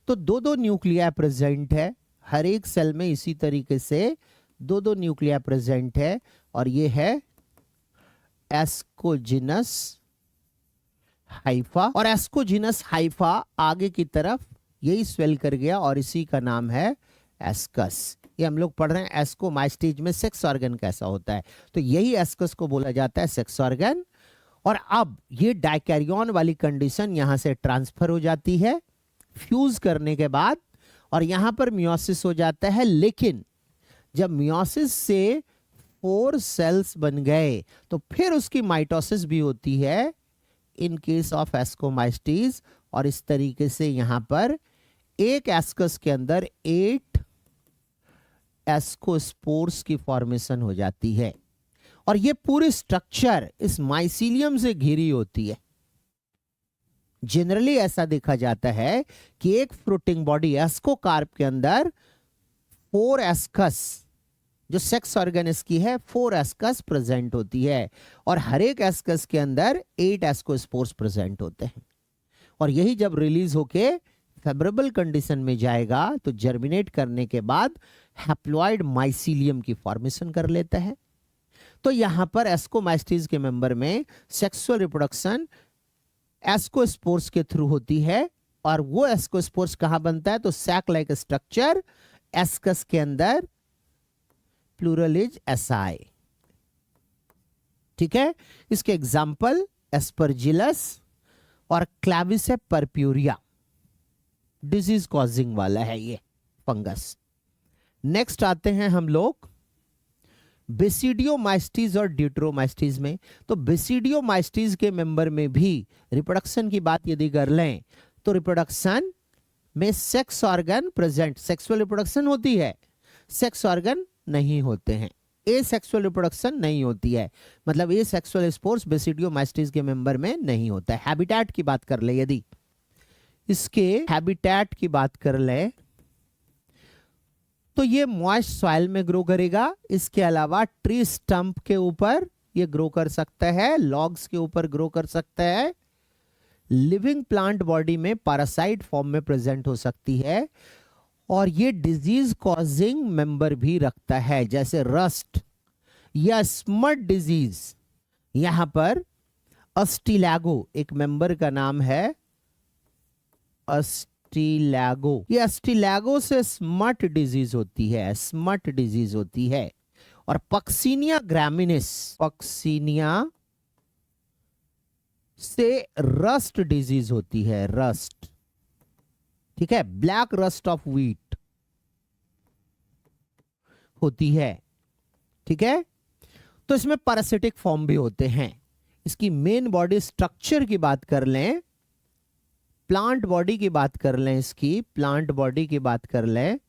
तो दो दो न्यूक्लिया प्रेजेंट है हर एक सेल में, इसी तरीके से दो दो न्यूक्लिया प्रेजेंट है, और ये है एस्कोजिनस हाइफा। और एस्कोजिनस हाइफा आगे की तरफ यही स्वेल कर गया और इसी का नाम है एस्कस। ये हम लोग पढ़ रहे हैं एस्कोमाइस्टीज में सेक्स ऑर्गन कैसा होता है, तो यही एस्कस को बोला जाता है सेक्स ऑर्गन। और अब ये डाइकैरियन वाली कंडीशन यहां से ट्रांसफर हो जाती है फ्यूज करने के बाद, और यहां पर मियोसिस हो जाता है। लेकिन जब मियोसिस से 4 सेल्स बन गए तो फिर उसकी माइटोसिस भी होती है इन केस ऑफ एस्कोमाइस्टीज, और इस तरीके से यहां पर एक एस्कस के अंदर 8 एस्कोस्पोर्स की फॉर्मेशन हो जाती है, और ये पूरी स्ट्रक्चर इस माइसीलियम से घिरी होती है। जनरली ऐसा देखा जाता है कि एक फ्रूटिंग बॉडी एस्कोकार्प के अंदर 4 एस्कस, जो सेक्स ऑर्गन इसकी है, 4 एस्कस प्रेजेंट होती है, और हर एक एस्कस के अंदर 8 एस्कोस्पोर्स प्रेजेंट होते हैं। और यही जब रिलीज होके फेवरेबल कंडीशन में जाएगा तो जर्मिनेट करने के बाद हैप्लॉइड माइसीलियम की फॉर्मेशन कर लेता है। तो यहां पर एस्कोमाइस्टीज के मेंबर में सेक्सुअल रिप्रोडक्शन एस्कोस्पोर्स के थ्रू होती है, और वो एस्कोस्पोर्स कहां बनता है, तो सैक लाइक स्ट्रक्चर एस्कस के अंदर, प्लूरल इज एसाई। ठीक है, इसके एग्जाम्पल एस्परजिलस और क्लैविसेप परप्यूरिया, डिजीज कॉजिंग वाला है ये फंगस। नेक्स्ट आते हैं हम लोग बेसिडियोमाइस्टीज और ड्यूटेरोमाइस्टीज में। तो बेसिडियोमाइस्टीज के मेंबर में भी रिप्रोडक्शन की बात यदि कर लें तो रिप्रोडक्शन में sex organ present, sexual reproduction होती है, सेक्स ऑर्गन नहीं होते हैं, ए सेक्सुअल रिप्रोडक्शन नहीं होती है, मतलब ए सेक्सुअल स्पोर्स बेसिडियोमाइस्टीज के मेंबर में नहीं होता है। हैबिटेट की बात कर ले, यदि इसके हैबिटेट की बात कर ले तो ये मॉइस्ट सॉइल में ग्रो करेगा। इसके अलावा ट्री स्टंप के ऊपर ये ग्रो कर सकता है, लॉग्स के ऊपर ग्रो कर सकता है, लिविंग प्लांट बॉडी में पैरासाइट फॉर्म में प्रेजेंट हो सकती है, और ये डिजीज कॉजिंग मेंबर भी रखता है, जैसे रस्ट या स्मट डिजीज। यहां पर अस्टिलैगो एक मेंबर का नाम है, अस्टिलैगो। ये अस्टिलैगो से स्मट डिजीज होती है, स्मट डिजीज होती है। और पक्सीनिया ग्रामिनिस, पक्सीनिया से रस्ट डिजीज होती है, रस्ट। ठीक है, ब्लैक रस्ट ऑफ व्हीट होती है। ठीक है, तो इसमें पैरासिटिक फॉर्म भी होते हैं। इसकी मेन बॉडी स्ट्रक्चर की बात कर लें, प्लांट बॉडी की बात कर लें, इसकी प्लांट बॉडी की बात कर लें,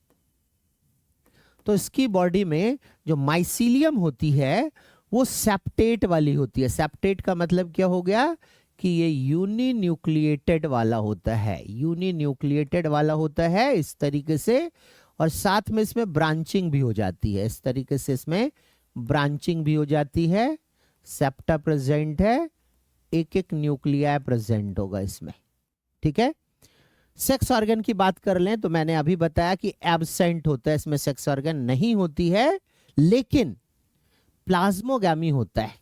तो इसकी बॉडी में जो माइसीलियम होती है वो सेप्टेट वाली होती है। सेप्टेट का मतलब क्या हो गया कि ये यूनिन्यूक्लिएटेड वाला होता है, यूनिन्यूक्लिएटेड वाला होता है इस तरीके से, और साथ में इसमें ब्रांचिंग भी हो जाती है, इस तरीके से इसमें ब्रांचिंग भी हो जाती है। सेप्टा प्रेजेंट है, एक एक न्यूक्लिया प्रेजेंट होगा इसमें। ठीक है, सेक्स ऑर्गन की बात कर लें तो मैंने अभी बताया कि एब्सेंट होता है, इसमें सेक्स ऑर्गन नहीं होती है, लेकिन प्लाज्मोगैमी होता है,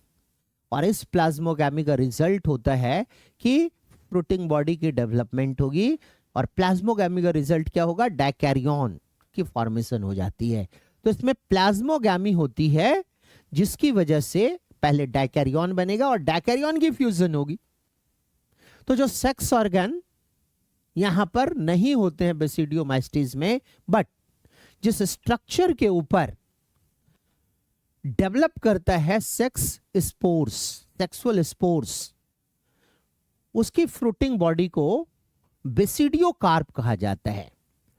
और इस प्लाज्मोगैमी का रिजल्ट होता है कि फ्रूटिंग बॉडी की डेवलपमेंट होगी, और प्लाज्मोगैमी का रिजल्ट क्या होगा, डाइकैरियन की फॉर्मेशन हो जाती है। तो इसमें प्लाज्मोगैमी होती है, जिसकी वजह से पहले डाइकैरियन बनेगा और डाइकैरियन की फ्यूजन होगी। तो जो सेक्स ऑर्गन यहां पर नहीं होते हैं बेसिडियोमाइस्टीज में, बट जिस स्ट्रक्चर के ऊपर डेवलप करता है सेक्स स्पोर्स, सेक्सुअल स्पोर्स, उसकी फ्रूटिंग बॉडी को बेसिडियोकार्प कहा जाता है।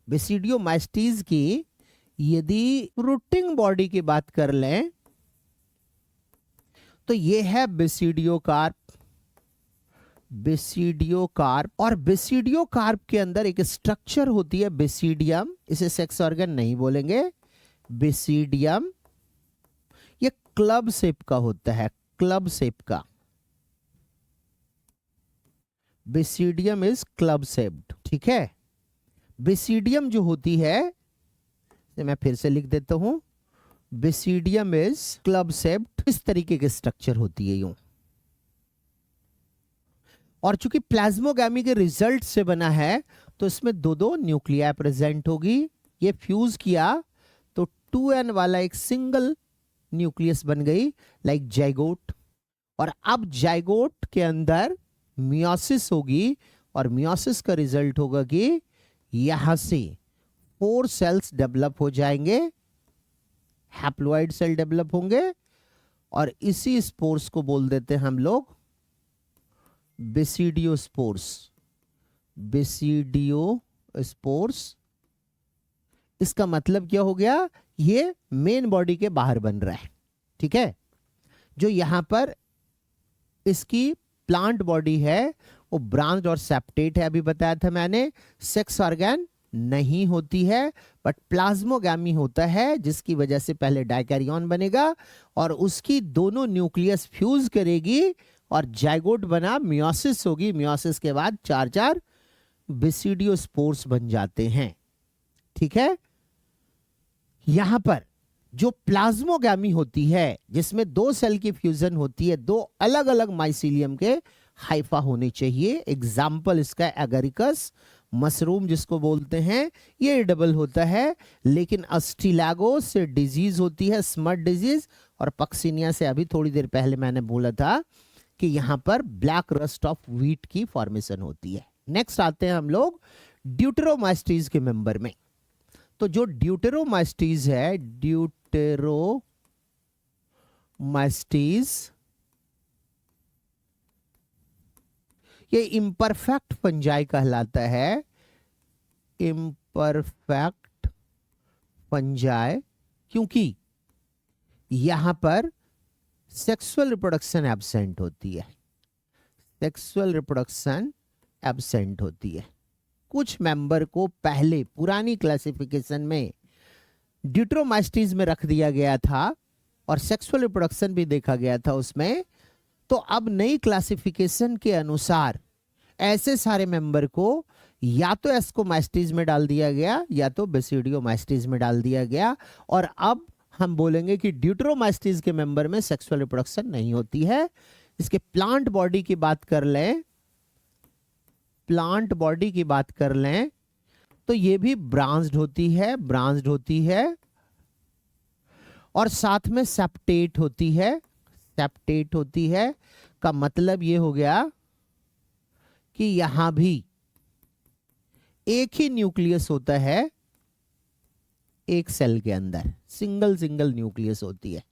बेसिडियोमाइस्टीज की यदि फ्रूटिंग बॉडी की बात कर लें तो ये है बेसिडियोकार्प। बेसिडियोकार्प, और बेसिडियोकार्प के अंदर एक स्ट्रक्चर होती है बेसिडियम, इसे सेक्स ऑर्गन नहीं बोलेंगे, बेसिडियम। ये क्लब शेप का होता है, क्लब शेप का। बेसिडियम इज क्लब शेप्ड, ठीक है। बेसिडियम जो होती है, मैं फिर से लिख देता हूं, बेसिडियम इज क्लब शेप्ड। इस तरीके की स्ट्रक्चर होती है यूं। और चूंकि प्लाज्मोगामी के रिजल्ट से बना है तो इसमें दो दो न्यूक्लिया प्रेजेंट होगी। ये फ्यूज किया तो 2n वाला एक सिंगल न्यूक्लियस बन गई, लाइक जाइगोट। और अब जाइगोट के अंदर मियोसिस होगी, और मियोसिस का रिजल्ट होगा कि यहां से 4 सेल्स डेवलप हो जाएंगे, हैप्लॉइड सेल डेवलप होंगे, और इसी स्पोर्स को बोल देते हैं हम लोग बेसिडियोस्पोर्स। बेसिडियोस्पोर्स, इसका मतलब क्या हो गया, ये मेन बॉडी के बाहर बन रहा है, ठीक है। जो यहां पर इसकी प्लांट बॉडी है वो ब्रांच और सेप्टेट है, अभी बताया था मैंने। सेक्स ऑर्गन नहीं होती है, बट प्लाज्मोगामी होता है, जिसकी वजह से पहले डाइकैरियन बनेगा और उसकी दोनों न्यूक्लियस फ्यूज करेगी और जाइगोट बना, मियोसिस होगी। मियोसिस के बाद 4 बेसिडियोस्पोर्स बन जाते हैं, ठीक है। यहां पर जो प्लाज्मोगामी होती है, जिसमें 2 सेल की फ्यूजन होती है, 2 अलग अलग माइसीलियम के हाइफा होने चाहिए। एग्जाम्पल इसका एगरिकस मशरूम जिसको बोलते हैं, ये डबल होता है, लेकिन अस्टिलागो से डिजीज होती है, स्मट डिजीज। और पक्सिनिया से अभी थोड़ी देर पहले मैंने बोला था कि यहां पर ब्लैक रस्ट ऑफ व्हीट की फॉर्मेशन होती है। नेक्स्ट आते हैं हम लोग ड्यूटेरोमाइस्टीज के मेंबर में। तो जो ड्यूटेरोमाइस्टीज है, ड्यूटेरोमाइस्टीज, ये इम्परफेक्ट फंजाई कहलाता है। इम्परफेक्ट फंजाई, क्योंकि यहां पर सेक्सुअल रिप्रोडक्शन एब्सेंट होती है। सेक्सुअल रिप्रोडक्शन एब्सेंट होती है। कुछ मेंबर को पहले पुरानी क्लासिफिकेशन में ड्यूटेरोमाइस्टीज में रख दिया गया था और सेक्सुअल रिप्रोडक्शन भी देखा गया था उसमें। तो अब नई क्लासिफिकेशन के अनुसार ऐसे सारे मेंबर को या तो एस्कोमाइस्टीज में डाल दिया गया या तो बेसिडियोमाइस्टीज में डाल दिया गया। और अब हम बोलेंगे कि ड्यूटेरोमाइस्टीज के मेंबर में सेक्सुअल रिप्रोडक्शन नहीं होती है। इसके प्लांट बॉडी की बात कर लें, प्लांट बॉडी की बात कर लें तो ये भी ब्रांच्ड होती है, ब्रांच्ड होती है, और साथ में सेप्टेट होती है, सेप्टेट होती है। का मतलब ये हो गया कि यहां भी एक ही न्यूक्लियस होता है, एक सेल के अंदर सिंगल सिंगल न्यूक्लियस होती है।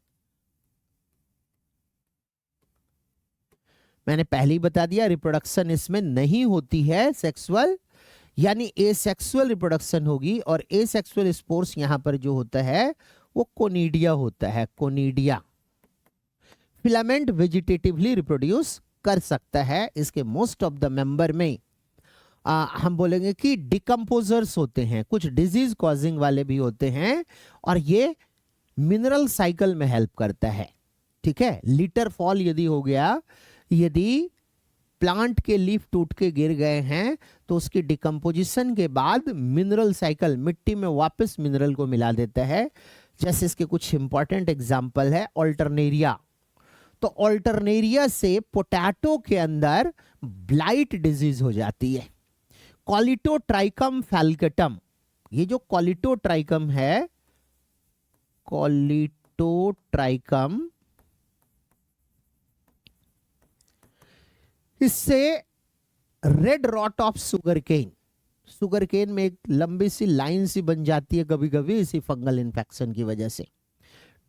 मैंने पहले ही बता दिया, रिप्रोडक्शन इसमें नहीं होती है सेक्सुअल, यानी एसेक्सुअल रिप्रोडक्शन होगी। और एसेक्सुअल स्पोर्स यहां पर जो होता है वो कोनिडिया होता है, कोनिडिया। फिलामेंट वेजिटेटिवली रिप्रोड्यूस कर सकता है। इसके मोस्ट ऑफ द मेंबर में हम बोलेंगे कि डिकम्पोजर्स होते हैं, कुछ डिजीज कॉजिंग वाले भी होते हैं, और ये मिनरल साइकिल में हेल्प करता है, ठीक है। लिटर फॉल यदि हो गया, यदि प्लांट के लीफ टूट के गिर गए हैं तो उसकी डिकम्पोजिशन के बाद मिनरल साइकिल मिट्टी में वापस मिनरल को मिला देता है। जैसे इसके कुछ इंपॉर्टेंट एग्जाम्पल है ऑल्टरनेरिया। तो ऑल्टरनेरिया से पोटैटो के अंदर ब्लाइट डिजीज हो जाती है। कॉलिटोट्राइकम फैल्केटम, ये जो कॉलिटोट्राइकम है, कॉलिटोट्राइकम, इससे red rot of sugar cane, sugar cane में एक लंबी सी लाइन सी बन जाती है कभी कभी इसी फंगल इन्फेक्शन की वजह से।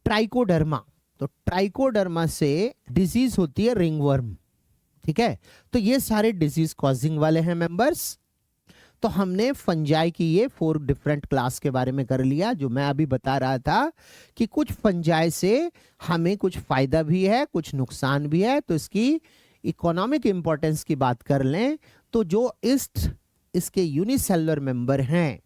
ट्राइकोडर्मा, तो ट्राइकोडर्मा से डिजीज होती है रिंगवर्म, ठीक है। तो ये सारे डिजीज कॉजिंग वाले हैं मेंबर्स। तो हमने फंजाई की ये 4 डिफरेंट क्लास के बारे में कर लिया। जो मैं अभी बता रहा था कि कुछ फंजाई से हमें कुछ फायदा भी है, कुछ नुकसान भी है। तो इसकी इकोनॉमिक इंपॉर्टेंस की बात कर लें तो जो इसके यूनिसेलुलर मेंबर हैं,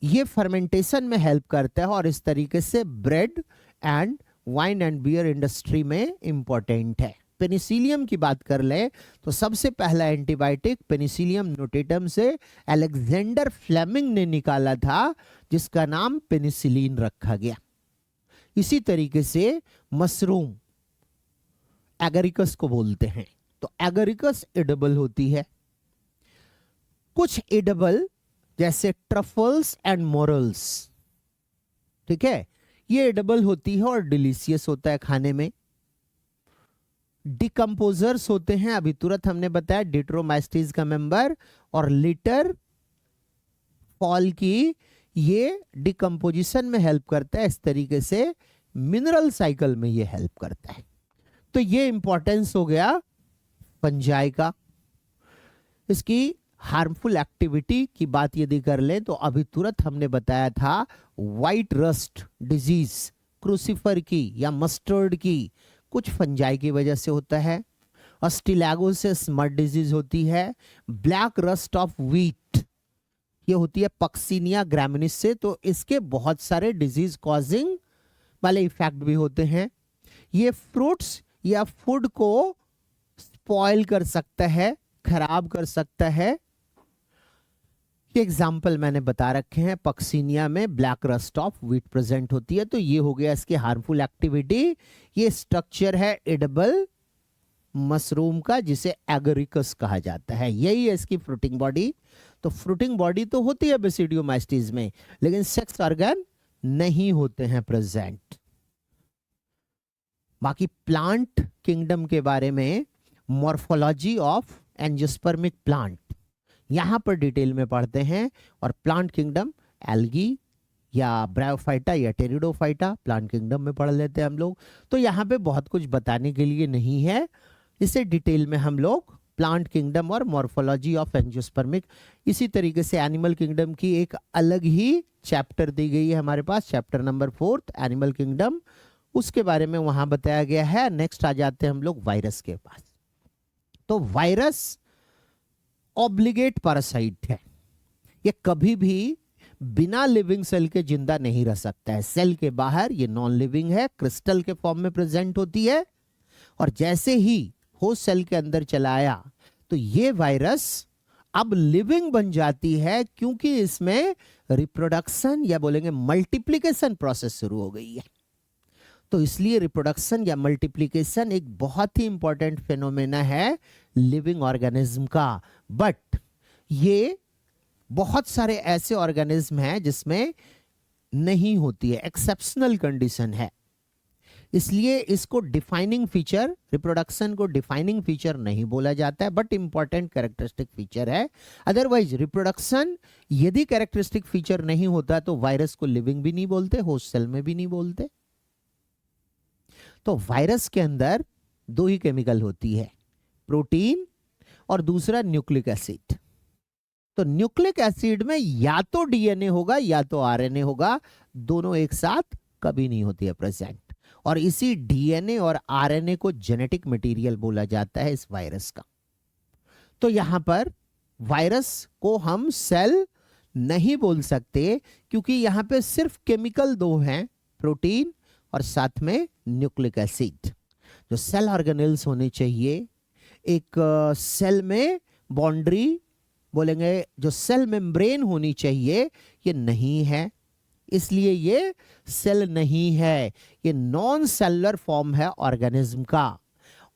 ये फर्मेंटेशन में हेल्प करता है और इस तरीके से bread and wine and beer industry में इंपॉर्टेंट है। पेनिसिलियम की बात कर ले तो सबसे पहला एंटीबायोटिक पेनिसिलियम नोटेटम से अलेक्जेंडर फ्लेमिंग ने निकाला था, जिसका नाम पेनिसिलिन रखा गया। इसी तरीके से मशरूम एगरिकस को बोलते हैं, तो एगरिकस एडिबल होती है। कुछ एडिबल जैसे ट्रफल्स एंड मोरल्स, ठीक है, ये एडिबल होती है और डिलीशियस होता है खाने में। डिकम्पोजर्स होते हैं, अभी तुरंत हमने बताया डिट्रोमाइस्टीज का मेंबर, और लिटर फॉल की ये डिकम्पोजिशन में हेल्प करता है। इस तरीके से मिनरल साइकिल में ये हेल्प करता है। तो ये इंपॉर्टेंस हो गया फंजाई का। इसकी हार्मफुल एक्टिविटी की बात यदि कर लें तो अभी तुरंत हमने बताया था व्हाइट रस्ट डिजीज क्रूसिफर की या मस्टर्ड की कुछ फंजाई की वजह से होता है। अस्टिलैगोसिस मड डिजीज होती है। ब्लैक रस्ट ऑफ व्हीट ये होती है पक्सिनिया ग्रामिनिस से, तो इसके बहुत सारे डिजीज कॉजिंग वाले इफेक्ट भी होते हैं। ये फ्रूट्स या फूड को स्पॉइल कर सकता है, खराब कर सकता है। ये एग्जाम्पल मैंने बता रखे हैं। पक्सिनिया में black rust of wheat present होती है, तो ये हो गया इसकी हार्मफुल एक्टिविटी। ये स्ट्रक्चर है एडिबल मशरूम का, जिसे एगरिकस कहा जाता है। यही है इसकी फ्रूटिंग बॉडी। तो फ्रूटिंग बॉडी तो होती है बेसिडियोमाइस्टीज में, लेकिन सेक्स ऑर्गन नहीं होते हैं प्रेजेंट। बाकी प्लांट किंगडम के बारे में मॉर्फोलॉजी ऑफ एंजियोस्पर्मिक प्लांट यहां पर डिटेल में पढ़ते हैं। और प्लांट किंगडम एल्गी या ब्रायोफाइटा या टेरिडोफाइटा प्लांट किंगडम में पढ़ लेते हैं हम लोग। तो यहाँ पे बहुत कुछ बताने के लिए नहीं है, इसे डिटेल में हम लोग प्लांट किंगडम और मॉर्फोलॉजी ऑफ एंजियोस्पर्मिक। इसी तरीके से एनिमल किंगडम की एक अलग ही चैप्टर दी गई है हमारे पास, चैप्टर नंबर 4 एनिमल किंगडम, उसके बारे में वहां बताया गया है। नेक्स्ट आ जाते हैं हम लोग वायरस के पास। तो वायरस ऑब्लिगेट पैरासाइट है, ये कभी भी बिना लिविंग सेल के जिंदा नहीं रह सकता है। सेल के बाहर ये नॉन लिविंग है, क्रिस्टल के फॉर्म में प्रेजेंट होती है, और जैसे ही होस्ट सेल के अंदर चला आया तो ये वायरस अब लिविंग बन जाती है, क्योंकि इसमें रिप्रोडक्शन या बोलेंगे मल्टीप्लिकेशन प्रोसेस शुरू हो गई है। तो इसलिए रिप्रोडक्शन या मल्टीप्लिकेशन एक बहुत ही इंपॉर्टेंट फिनोमेना है लिविंग ऑर्गेनिज्म का। बट ये बहुत सारे ऐसे ऑर्गेनिज्म हैं जिसमें नहीं होती है, एक्सेप्शनल कंडीशन है। इसलिए इसको डिफाइनिंग फीचर, रिप्रोडक्शन को डिफाइनिंग फीचर नहीं बोला जाता है, बट इंपॉर्टेंट कैरेक्टरिस्टिक फीचर है। अदरवाइज रिप्रोडक्शन यदि कैरेक्टरिस्टिक फीचर नहीं होता तो वायरस को लिविंग भी नहीं बोलते, होस्ट सेल में भी नहीं बोलते। तो वायरस के अंदर दो ही केमिकल होती है, प्रोटीन और दूसरा न्यूक्लिक एसिड। तो न्यूक्लिक एसिड में या तो डीएनए होगा या तो आरएनए होगा, दोनों एक साथ कभी नहीं होती है प्रेजेंट। और इसी डीएनए और आरएनए को जेनेटिक मटेरियल बोला जाता है इस वायरस का। तो यहां पर वायरस को हम सेल नहीं बोल सकते, क्योंकि यहां पे सिर्फ केमिकल दो हैं, प्रोटीन और साथ में न्यूक्लिक एसिड। जो सेल ऑर्गेनेल्स होने चाहिए, एक सेल में बाउंड्री बोलेंगे, जो सेल मेम्ब्रेन होनी चाहिए, ये नहीं है, इसलिए ये सेल नहीं है, ये नॉन सेलुलर फॉर्म है ऑर्गेनिज्म का।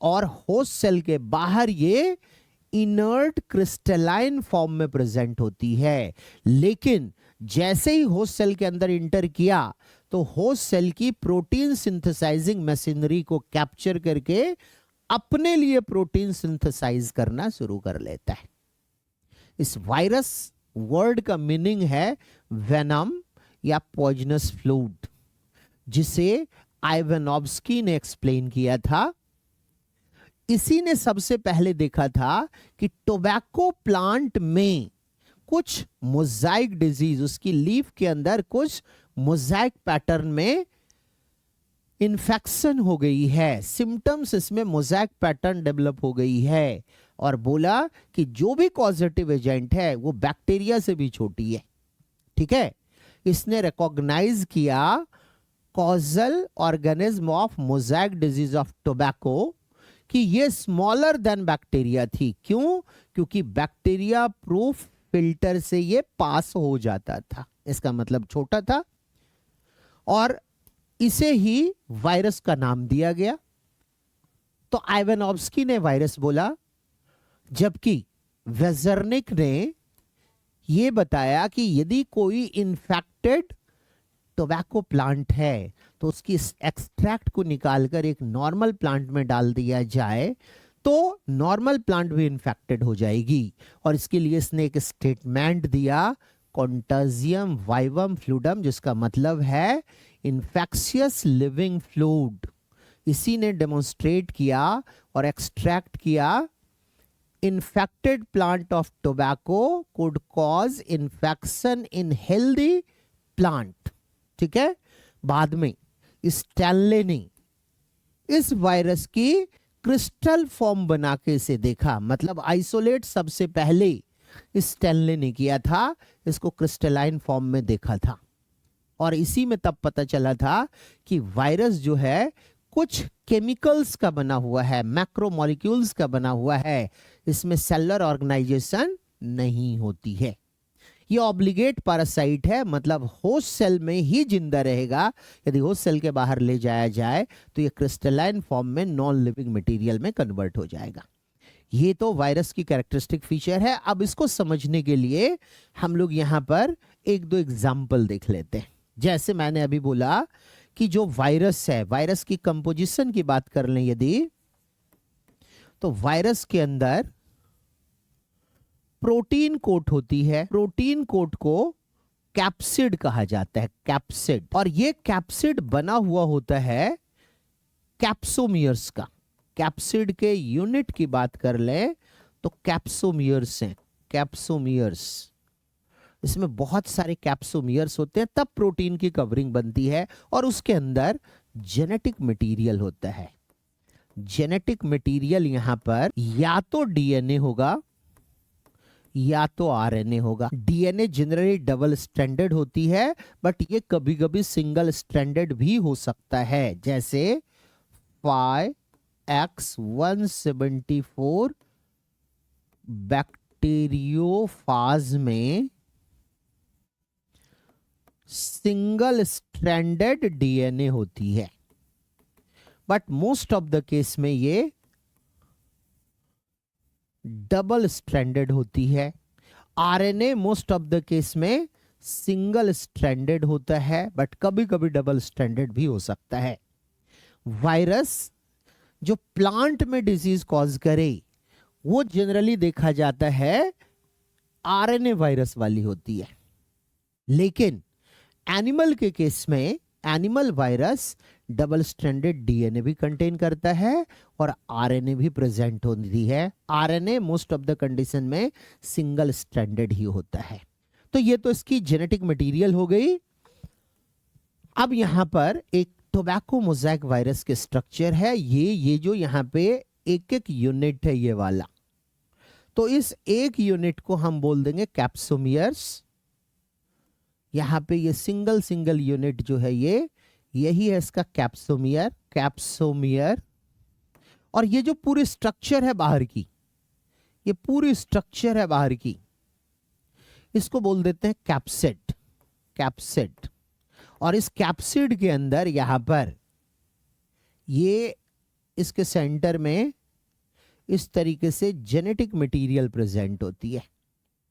और होस्ट सेल के बाहर ये इनर्ट क्रिस्टलाइन फॉर्म में प्रेजेंट होती है। लेकिन जैसे ही होस्ट सेल के अंदर इंटर किया तो होस्ट सेल की प्रोटीन सिंथेसाइजिंग मशीनरी को कैप्चर करके अपने लिए प्रोटीन सिंथेसाइज करना शुरू कर लेता है। इस वायरस वर्ड का मीनिंग है वेनम या पॉइजनस फ्लूइड, जिसे आइवानोव्स्की ने एक्सप्लेन किया था। इसी ने सबसे पहले देखा था कि टोबैको प्लांट में कुछ मोजाइक डिजीज, उसकी लीफ के अंदर कुछ मोजाइक पैटर्न में इन्फेक्शन हो गई है, सिम्टम्स इसमें मोजाइक पैटर्न डेवलप हो गई है, और बोला कि जो भी कॉजेटिव एजेंट है वो बैक्टीरिया से भी छोटी है। ठीक है, इसने रिकॉग्नाइज किया causal organism of Mosaic disease of tobacco कि ये स्मॉलर देन बैक्टीरिया थी। क्यों? क्योंकि बैक्टीरिया प्रूफ फिल्टर से ये पास हो जाता था, इसका मतलब छोटा था, और इसे ही वायरस का नाम दिया गया। तो आइवानोव्स्की ने वायरस बोला, जबकि वेजर्निक ने ये बताया कि यदि कोई इन्फेक्टेड टोबैको प्लांट है तो उसकी एक्सट्रैक्ट को निकालकर एक नॉर्मल प्लांट में डाल दिया जाए तो नॉर्मल प्लांट भी इन्फेक्टेड हो जाएगी। और इसके लिए इसने एक स्टेटमेंट दिया, कॉन्टाजियम वाइवम फ्लूडम, जिसका मतलब है इन्फेक्शियस लिविंग फ्लूड। इसी ने डेमोन्स्ट्रेट किया और एक्सट्रैक्ट किया infected plant of tobacco could cause infection in healthy plant। ठीक है, बाद में स्टैनले ने इस वायरस की क्रिस्टल फॉर्म बना के इसे देखा, मतलब आइसोलेट सबसे पहले स्टैनले ने किया था, इसको क्रिस्टलाइन फॉर्म में देखा था, और इसी में तब पता चला था कि वायरस जो है कुछ केमिकल्स का बना हुआ है, मैक्रोमोलिक्यूल्स का बना हुआ है, इसमें सेलुलर ऑर्गेनाइजेशन नहीं होती है। ये ऑब्लिगेट पैरासाइट है, मतलब होस्ट सेल में ही जिंदा रहेगा। यदि होस्ट सेल के बाहर ले जाया जाए तो ये क्रिस्टलाइन फॉर्म में नॉन लिविंग मटेरियल में कन्वर्ट हो जाएगा। ये तो वायरस की कैरेक्टरिस्टिक फीचर है। अब इसको समझने के लिए हम लोग यहाँ पर एक दो एग्जाम्पल देख लेते हैं। जैसे मैंने अभी बोला कि जो वायरस है, वायरस की कंपोजिशन की बात कर लें यदि, तो वायरस के अंदर प्रोटीन कोट होती है। प्रोटीन कोट को कैप्सिड कहा जाता है, कैप्सिड, और ये कैप्सिड बना हुआ होता है कैप्सोमियर्स का। कैप्सिड के यूनिट की बात कर लें तो कैप्सोमियर्स हैं, कैप्सोमियर्स। इसमें बहुत सारे कैप्सोमियर्स होते हैं, तब प्रोटीन की कवरिंग बनती है, और उसके अंदर जेनेटिक मटेरियल होता है। जेनेटिक मटेरियल यहां पर या तो डीएनए होगा या तो आरएनए होगा। डीएनए जनरली डबल स्ट्रैंडेड होती है, बट ये कभी कभी सिंगल स्ट्रैंडेड भी हो सकता है, जैसे 5X174 बैक्टीरियोफाज में सिंगल स्ट्रैंडेड डीएनए होती है, but most of the case में ये डबल स्ट्रैंडेड होती है। RNA most of the case में सिंगल स्ट्रैंडेड होता है, बट कभी कभी डबल स्ट्रैंडेड भी हो सकता है। वायरस जो प्लांट में डिजीज कॉज करे वो जनरली देखा जाता है आरएनए वायरस वाली होती है, लेकिन एनिमल के केस में animal virus double stranded DNA भी कंटेन करता है और आरएनए भी प्रेजेंट होती है। RNA most of the condition में सिंगल स्ट्रैंडेड ही होता है। तो ये तो इसकी जेनेटिक मटेरियल हो गई। अब यहां पर एक टोबैको मोज़ेक वायरस के स्ट्रक्चर है, ये जो यहां पे एक एक यूनिट है ये वाला, तो इस एक यूनिट को हम बोल देंगे कैप्सोमियर्स। यहां पे ये सिंगल सिंगल यूनिट जो है यही है इसका कैप्सोमियर, कैप्सोमियर। और ये जो पूरी स्ट्रक्चर है बाहर की, ये पूरी स्ट्रक्चर है बाहर की, इसको बोल देते हैं कैप्सिड, कैप्सिड। और इस कैप्सिड के अंदर यहां पर ये इसके सेंटर में इस तरीके से जेनेटिक मटेरियल प्रेजेंट होती है,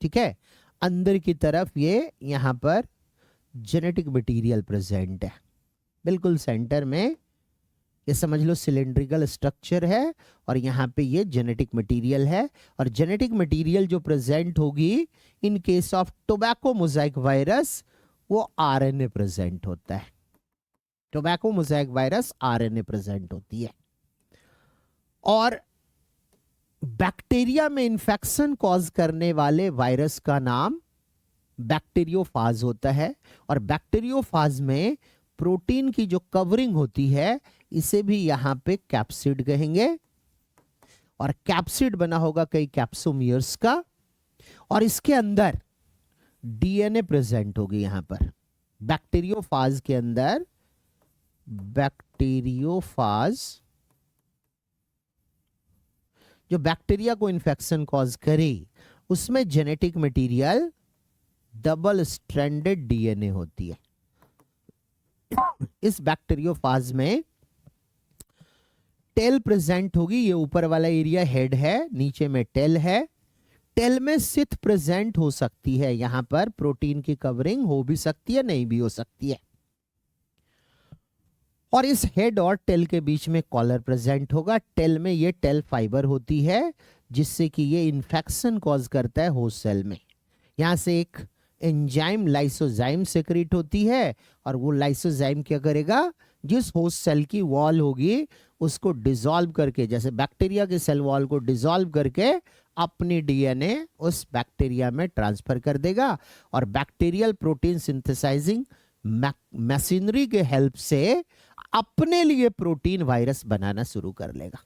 ठीक है। अंदर की तरफ ये यहां पर जेनेटिक मटेरियल प्रेजेंट है, बिल्कुल सेंटर में। ये समझ लो सिलिंड्रिकल स्ट्रक्चर है और यहाँ पे ये जेनेटिक मटेरियल है। और जेनेटिक मटेरियल जो प्रेजेंट होगी in case of tobacco mosaic virus वो आरएनए प्रेजेंट होता है। Tobacco mosaic virus RNA present होती है। और बैक्टीरिया में इंफेक्शन कॉज करने वाले वायरस का नाम बैक्टीरियोफाज होता है, और बैक्टीरियोफाज में प्रोटीन की जो कवरिंग होती है इसे भी यहाँ पे कैप्सिड कहेंगे, और कैप्सिड बना होगा कई कैप्सोमियर्स का, और इसके अंदर डीएनए प्रेजेंट होगी। यहाँ पर बैक्टीरियोफाज के अंदर, बैक्टीरियोफाज जो बैक्टीरिया को इन्फेक्शन कॉज करे उसमें genetic material double stranded DNA होती है। इस बैक्टीरियोफाज में टेल प्रेजेंट होगी, ये ऊपर वाला एरिया हेड है, नीचे में टेल है। टेल में सिथ प्रेजेंट हो सकती है, यहां पर प्रोटीन की कवरिंग हो भी सकती है, नहीं भी हो सकती है। और इस हेड और टेल के बीच में कॉलर प्रेजेंट होगा। टेल में ये टेल फाइबर होती है जिससे कि ये इन्फेक्शन कॉज करता है होस्ट सेल में। यहां से एक एंजाइम लाइसोजाइम सेक्रेट होती है, और वो लाइसोजाइम क्या करेगा, जिस होस्ट सेल की वॉल होगी उसको डिसॉल्व करके, जैसे बैक्टीरिया के सेल वॉल को डिसॉल्व करके अपनी डीएनए उस बैक्टीरिया में ट्रांसफर कर देगा, और बैक्टीरियल प्रोटीन सिंथेसाइजिंग मशीनरी के हेल्प से अपने लिए प्रोटीन वायरस बनाना शुरू कर लेगा।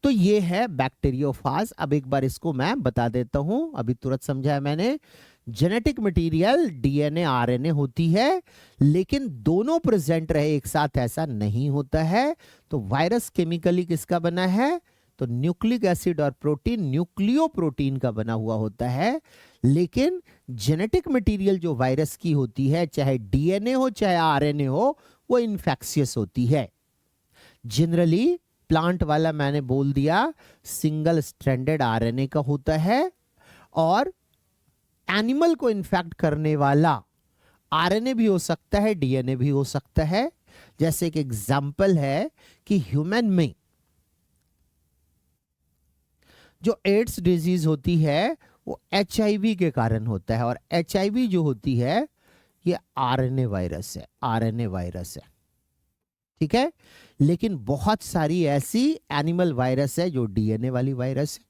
तो ये है बैक्टीरियोफाज। अब एक बार इसको मैं बता देता हूं, अभी तुरंत समझाया मैंने। जेनेटिक मटेरियल डीएनए आरएनए होती है, लेकिन दोनों प्रेजेंट रहे एक साथ ऐसा नहीं होता है। तो वायरस केमिकली किसका बना है, तो न्यूक्लिक एसिड और प्रोटीन न्यूक्लियो प्रोटीन का बना हुआ होता है। लेकिन जेनेटिक मटेरियल जो वायरस की होती है, चाहे डीएनए हो चाहे आरएनए हो, वो इन्फेक्शियस होती है। जनरली प्लांट वाला मैंने बोल दिया सिंगल स्ट्रैंडेड आरएनए का होता है, और एनिमल को इन्फेक्ट करने वाला आरएनए भी हो सकता है, डीएनए भी हो सकता है। जैसे एक एग्जांपल है कि ह्यूमन में जो एड्स डिजीज होती है वो एचआईवी के कारण होता है, और एचआईवी जो होती है ये आरएनए वायरस है, आरएनए वायरस है, ठीक है। लेकिन बहुत सारी ऐसी एनिमल वायरस है जो डीएनए वाली वायरस है।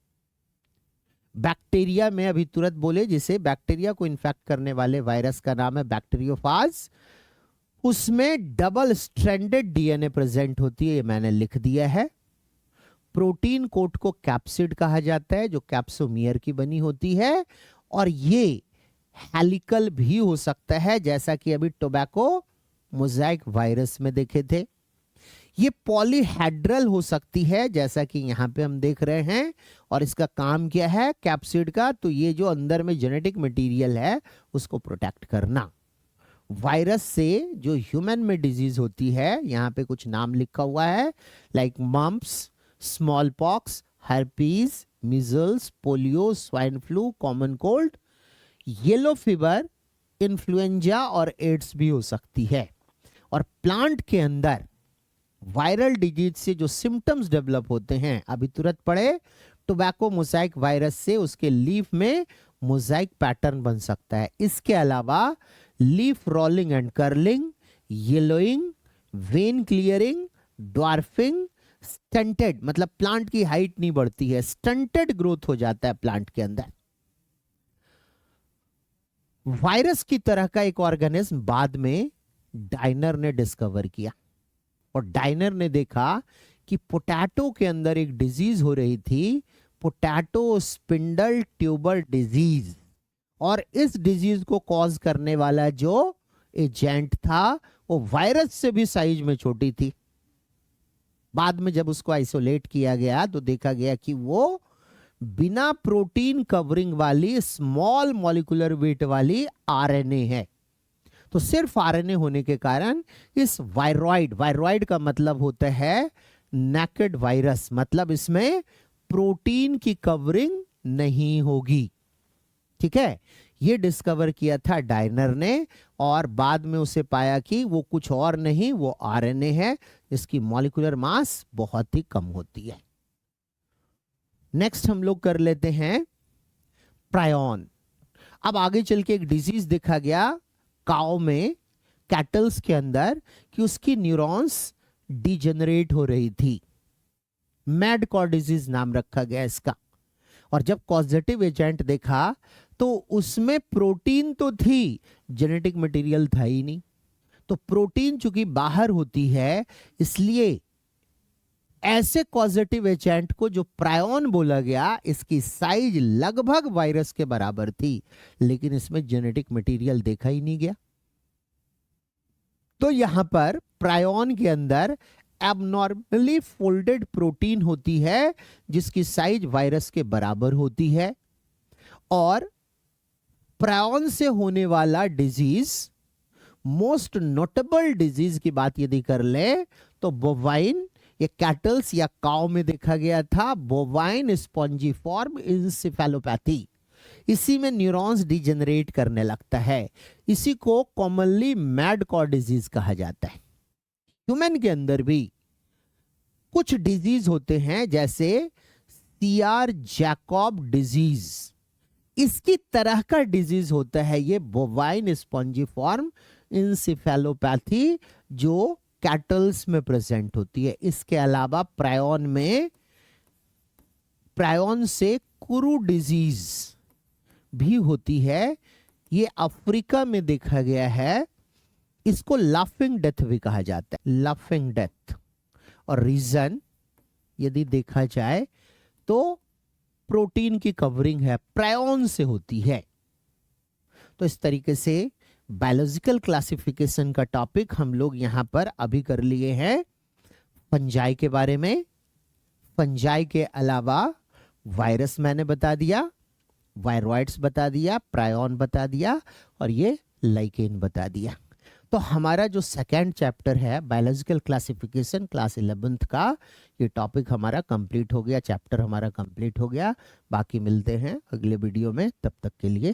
बैक्टीरिया में अभी तुरंत बोले, जिसे बैक्टीरिया को इन्फेक्ट करने वाले वायरस का नाम है बैक्टीरियोफाज, उसमें डबल स्ट्रैंडेड डीएनए प्रेजेंट होती है, ये मैंने लिख दिया है। प्रोटीन कोट को कैप्सिड कहा जाता है, जो कैप्सोमियर की बनी होती है, और ये हेलिकल भी हो सकता है, जैसा कि अभी टोबैको मोज़ाइक वायरस में देखे थे। ये पॉलीहेड्रल हो सकती है, जैसा कि यहाँ पे हम देख रहे हैं। और इसका काम क्या है कैप्सिड का, तो ये जो अंदर में जेनेटिक मटेरियल है उसको प्रोटेक्ट करना। वायरस से जो ह्यूमन में डिजीज होती है, यहाँ पे कुछ नाम लिखा हुआ है, like mumps, small pox, herpes, measles, polio, swine flu, common cold, yellow fever, influenza और एड्स भी हो सकती है। और प्लांट के अंदर वायरल डिजीज से जो सिम्टम्स डेवलप होते हैं, अभी तुरंत पढ़े, टोबैको मोज़ाइक वायरस से उसके लीफ में मोज़ाइक पैटर्न बन सकता है। इसके अलावा leaf rolling and curling, yellowing, when clearing, dwarfing, stunted, मतलब प्लांट की हाइट नहीं बढ़ती है, स्टंटेड ग्रोथ हो जाता है प्लांट के अंदर। वायरस की तरह का एक ऑर्गेनिज्म बाद में डाइनर ने डिस्कवर किया, और डाइनर ने देखा कि पोटैटो के अंदर एक डिजीज हो रही थी, पोटैटो स्पिंडल ट्यूबर डिजीज, और इस डिजीज को कॉज करने वाला जो एजेंट था वो वायरस से भी साइज में छोटी थी। बाद में जब उसको आइसोलेट किया गया तो देखा गया कि वो बिना प्रोटीन कवरिंग वाली स्मॉल मॉलिक्यूलर वेट वाली आरएनए है। तो सिर्फ आरएनए होने के कारण इस वायरॉइड, वायरॉइड का मतलब होता है नेकेड वायरस, मतलब इसमें प्रोटीन की कवरिंग नहीं होगी, ठीक है। ये डिस्कवर किया था डाइनर ने, और बाद में उसे पाया कि वो कुछ और नहीं, वो आरएनए है, जिसकी मॉलिक्यूलर मास बहुत ही कम होती है। नेक्स्ट हम लोग कर लेते हैं प्रायॉन। अब आगे चल के एक डिजीज देखा गया काऊ में, कैटल्स के अंदर, कि उसकी न्यूरॉन्स डिजेनरेट हो रही थी। मैड कॉ डिजीज नाम रखा गया इसका। और जब कॉजेटिव एजेंट देखा तो उसमें प्रोटीन तो थी, जेनेटिक मटेरियल था ही नहीं। तो प्रोटीन चूंकि बाहर होती है, इसलिए ऐसे कॉजेटिव एजेंट को जो प्रायोन बोला गया, इसकी साइज लगभग वायरस के बराबर थी, लेकिन इसमें जेनेटिक मटेरियल देखा ही नहीं गया। तो यहां पर प्रायोन के अंदर एबनॉर्मली फोल्डेड प्रोटीन होती है जिसकी साइज वायरस के बराबर होती है। और प्रायोन से होने वाला डिजीज, मोस्ट नोटेबल डिजीज की बात यदि कर ले तो बोवाइन या कैटल्स या काउ में देखा गया था, बोवाइन स्पॉन्जिफॉर्म इंसेफेलोपैथी। इसी में न्यूरॉन्स डिजेनरेट करने लगता है। इसी को कॉमनली मैड कॉ डिजीज कहा जाता है। ह्यूमन के अंदर भी कुछ डिजीज होते हैं, जैसे सीआर जैकब डिजीज, इसकी तरह का डिजीज होता है ये बोवाइन स्पॉन्जिफॉर्म इंसेफेलोपैथी, जो कैटल्स में प्रेजेंट होती है। इसके अलावा प्रायोन से कुरु डिजीज भी होती है, ये अफ्रीका में देखा गया है। इसको लाफिंग डेथ भी कहा जाता है, लाफिंग डेथ। और रीजन यदि देखा जाए तो प्रोटीन की कवरिंग है, प्रायोन से होती है। तो इस तरीके से बायोलॉजिकल क्लासिफिकेशन का टॉपिक हम लोग यहां पर अभी कर लिए हैं। फंजाई के बारे में, फंजाई के अलावा वायरस मैंने बता दिया, वायरॉइड्स बता दिया, प्रायोन बता दिया, और ये लाइकेन बता दिया। तो हमारा जो सेकेंड चैप्टर है बायोलॉजिकल क्लासिफिकेशन क्लास 11th का, ये टॉपिक हमारा कंप्लीट हो गया, चैप्टर हमारा कंप्लीट हो गया। बाकी मिलते हैं अगले वीडियो में, तब तक के लिए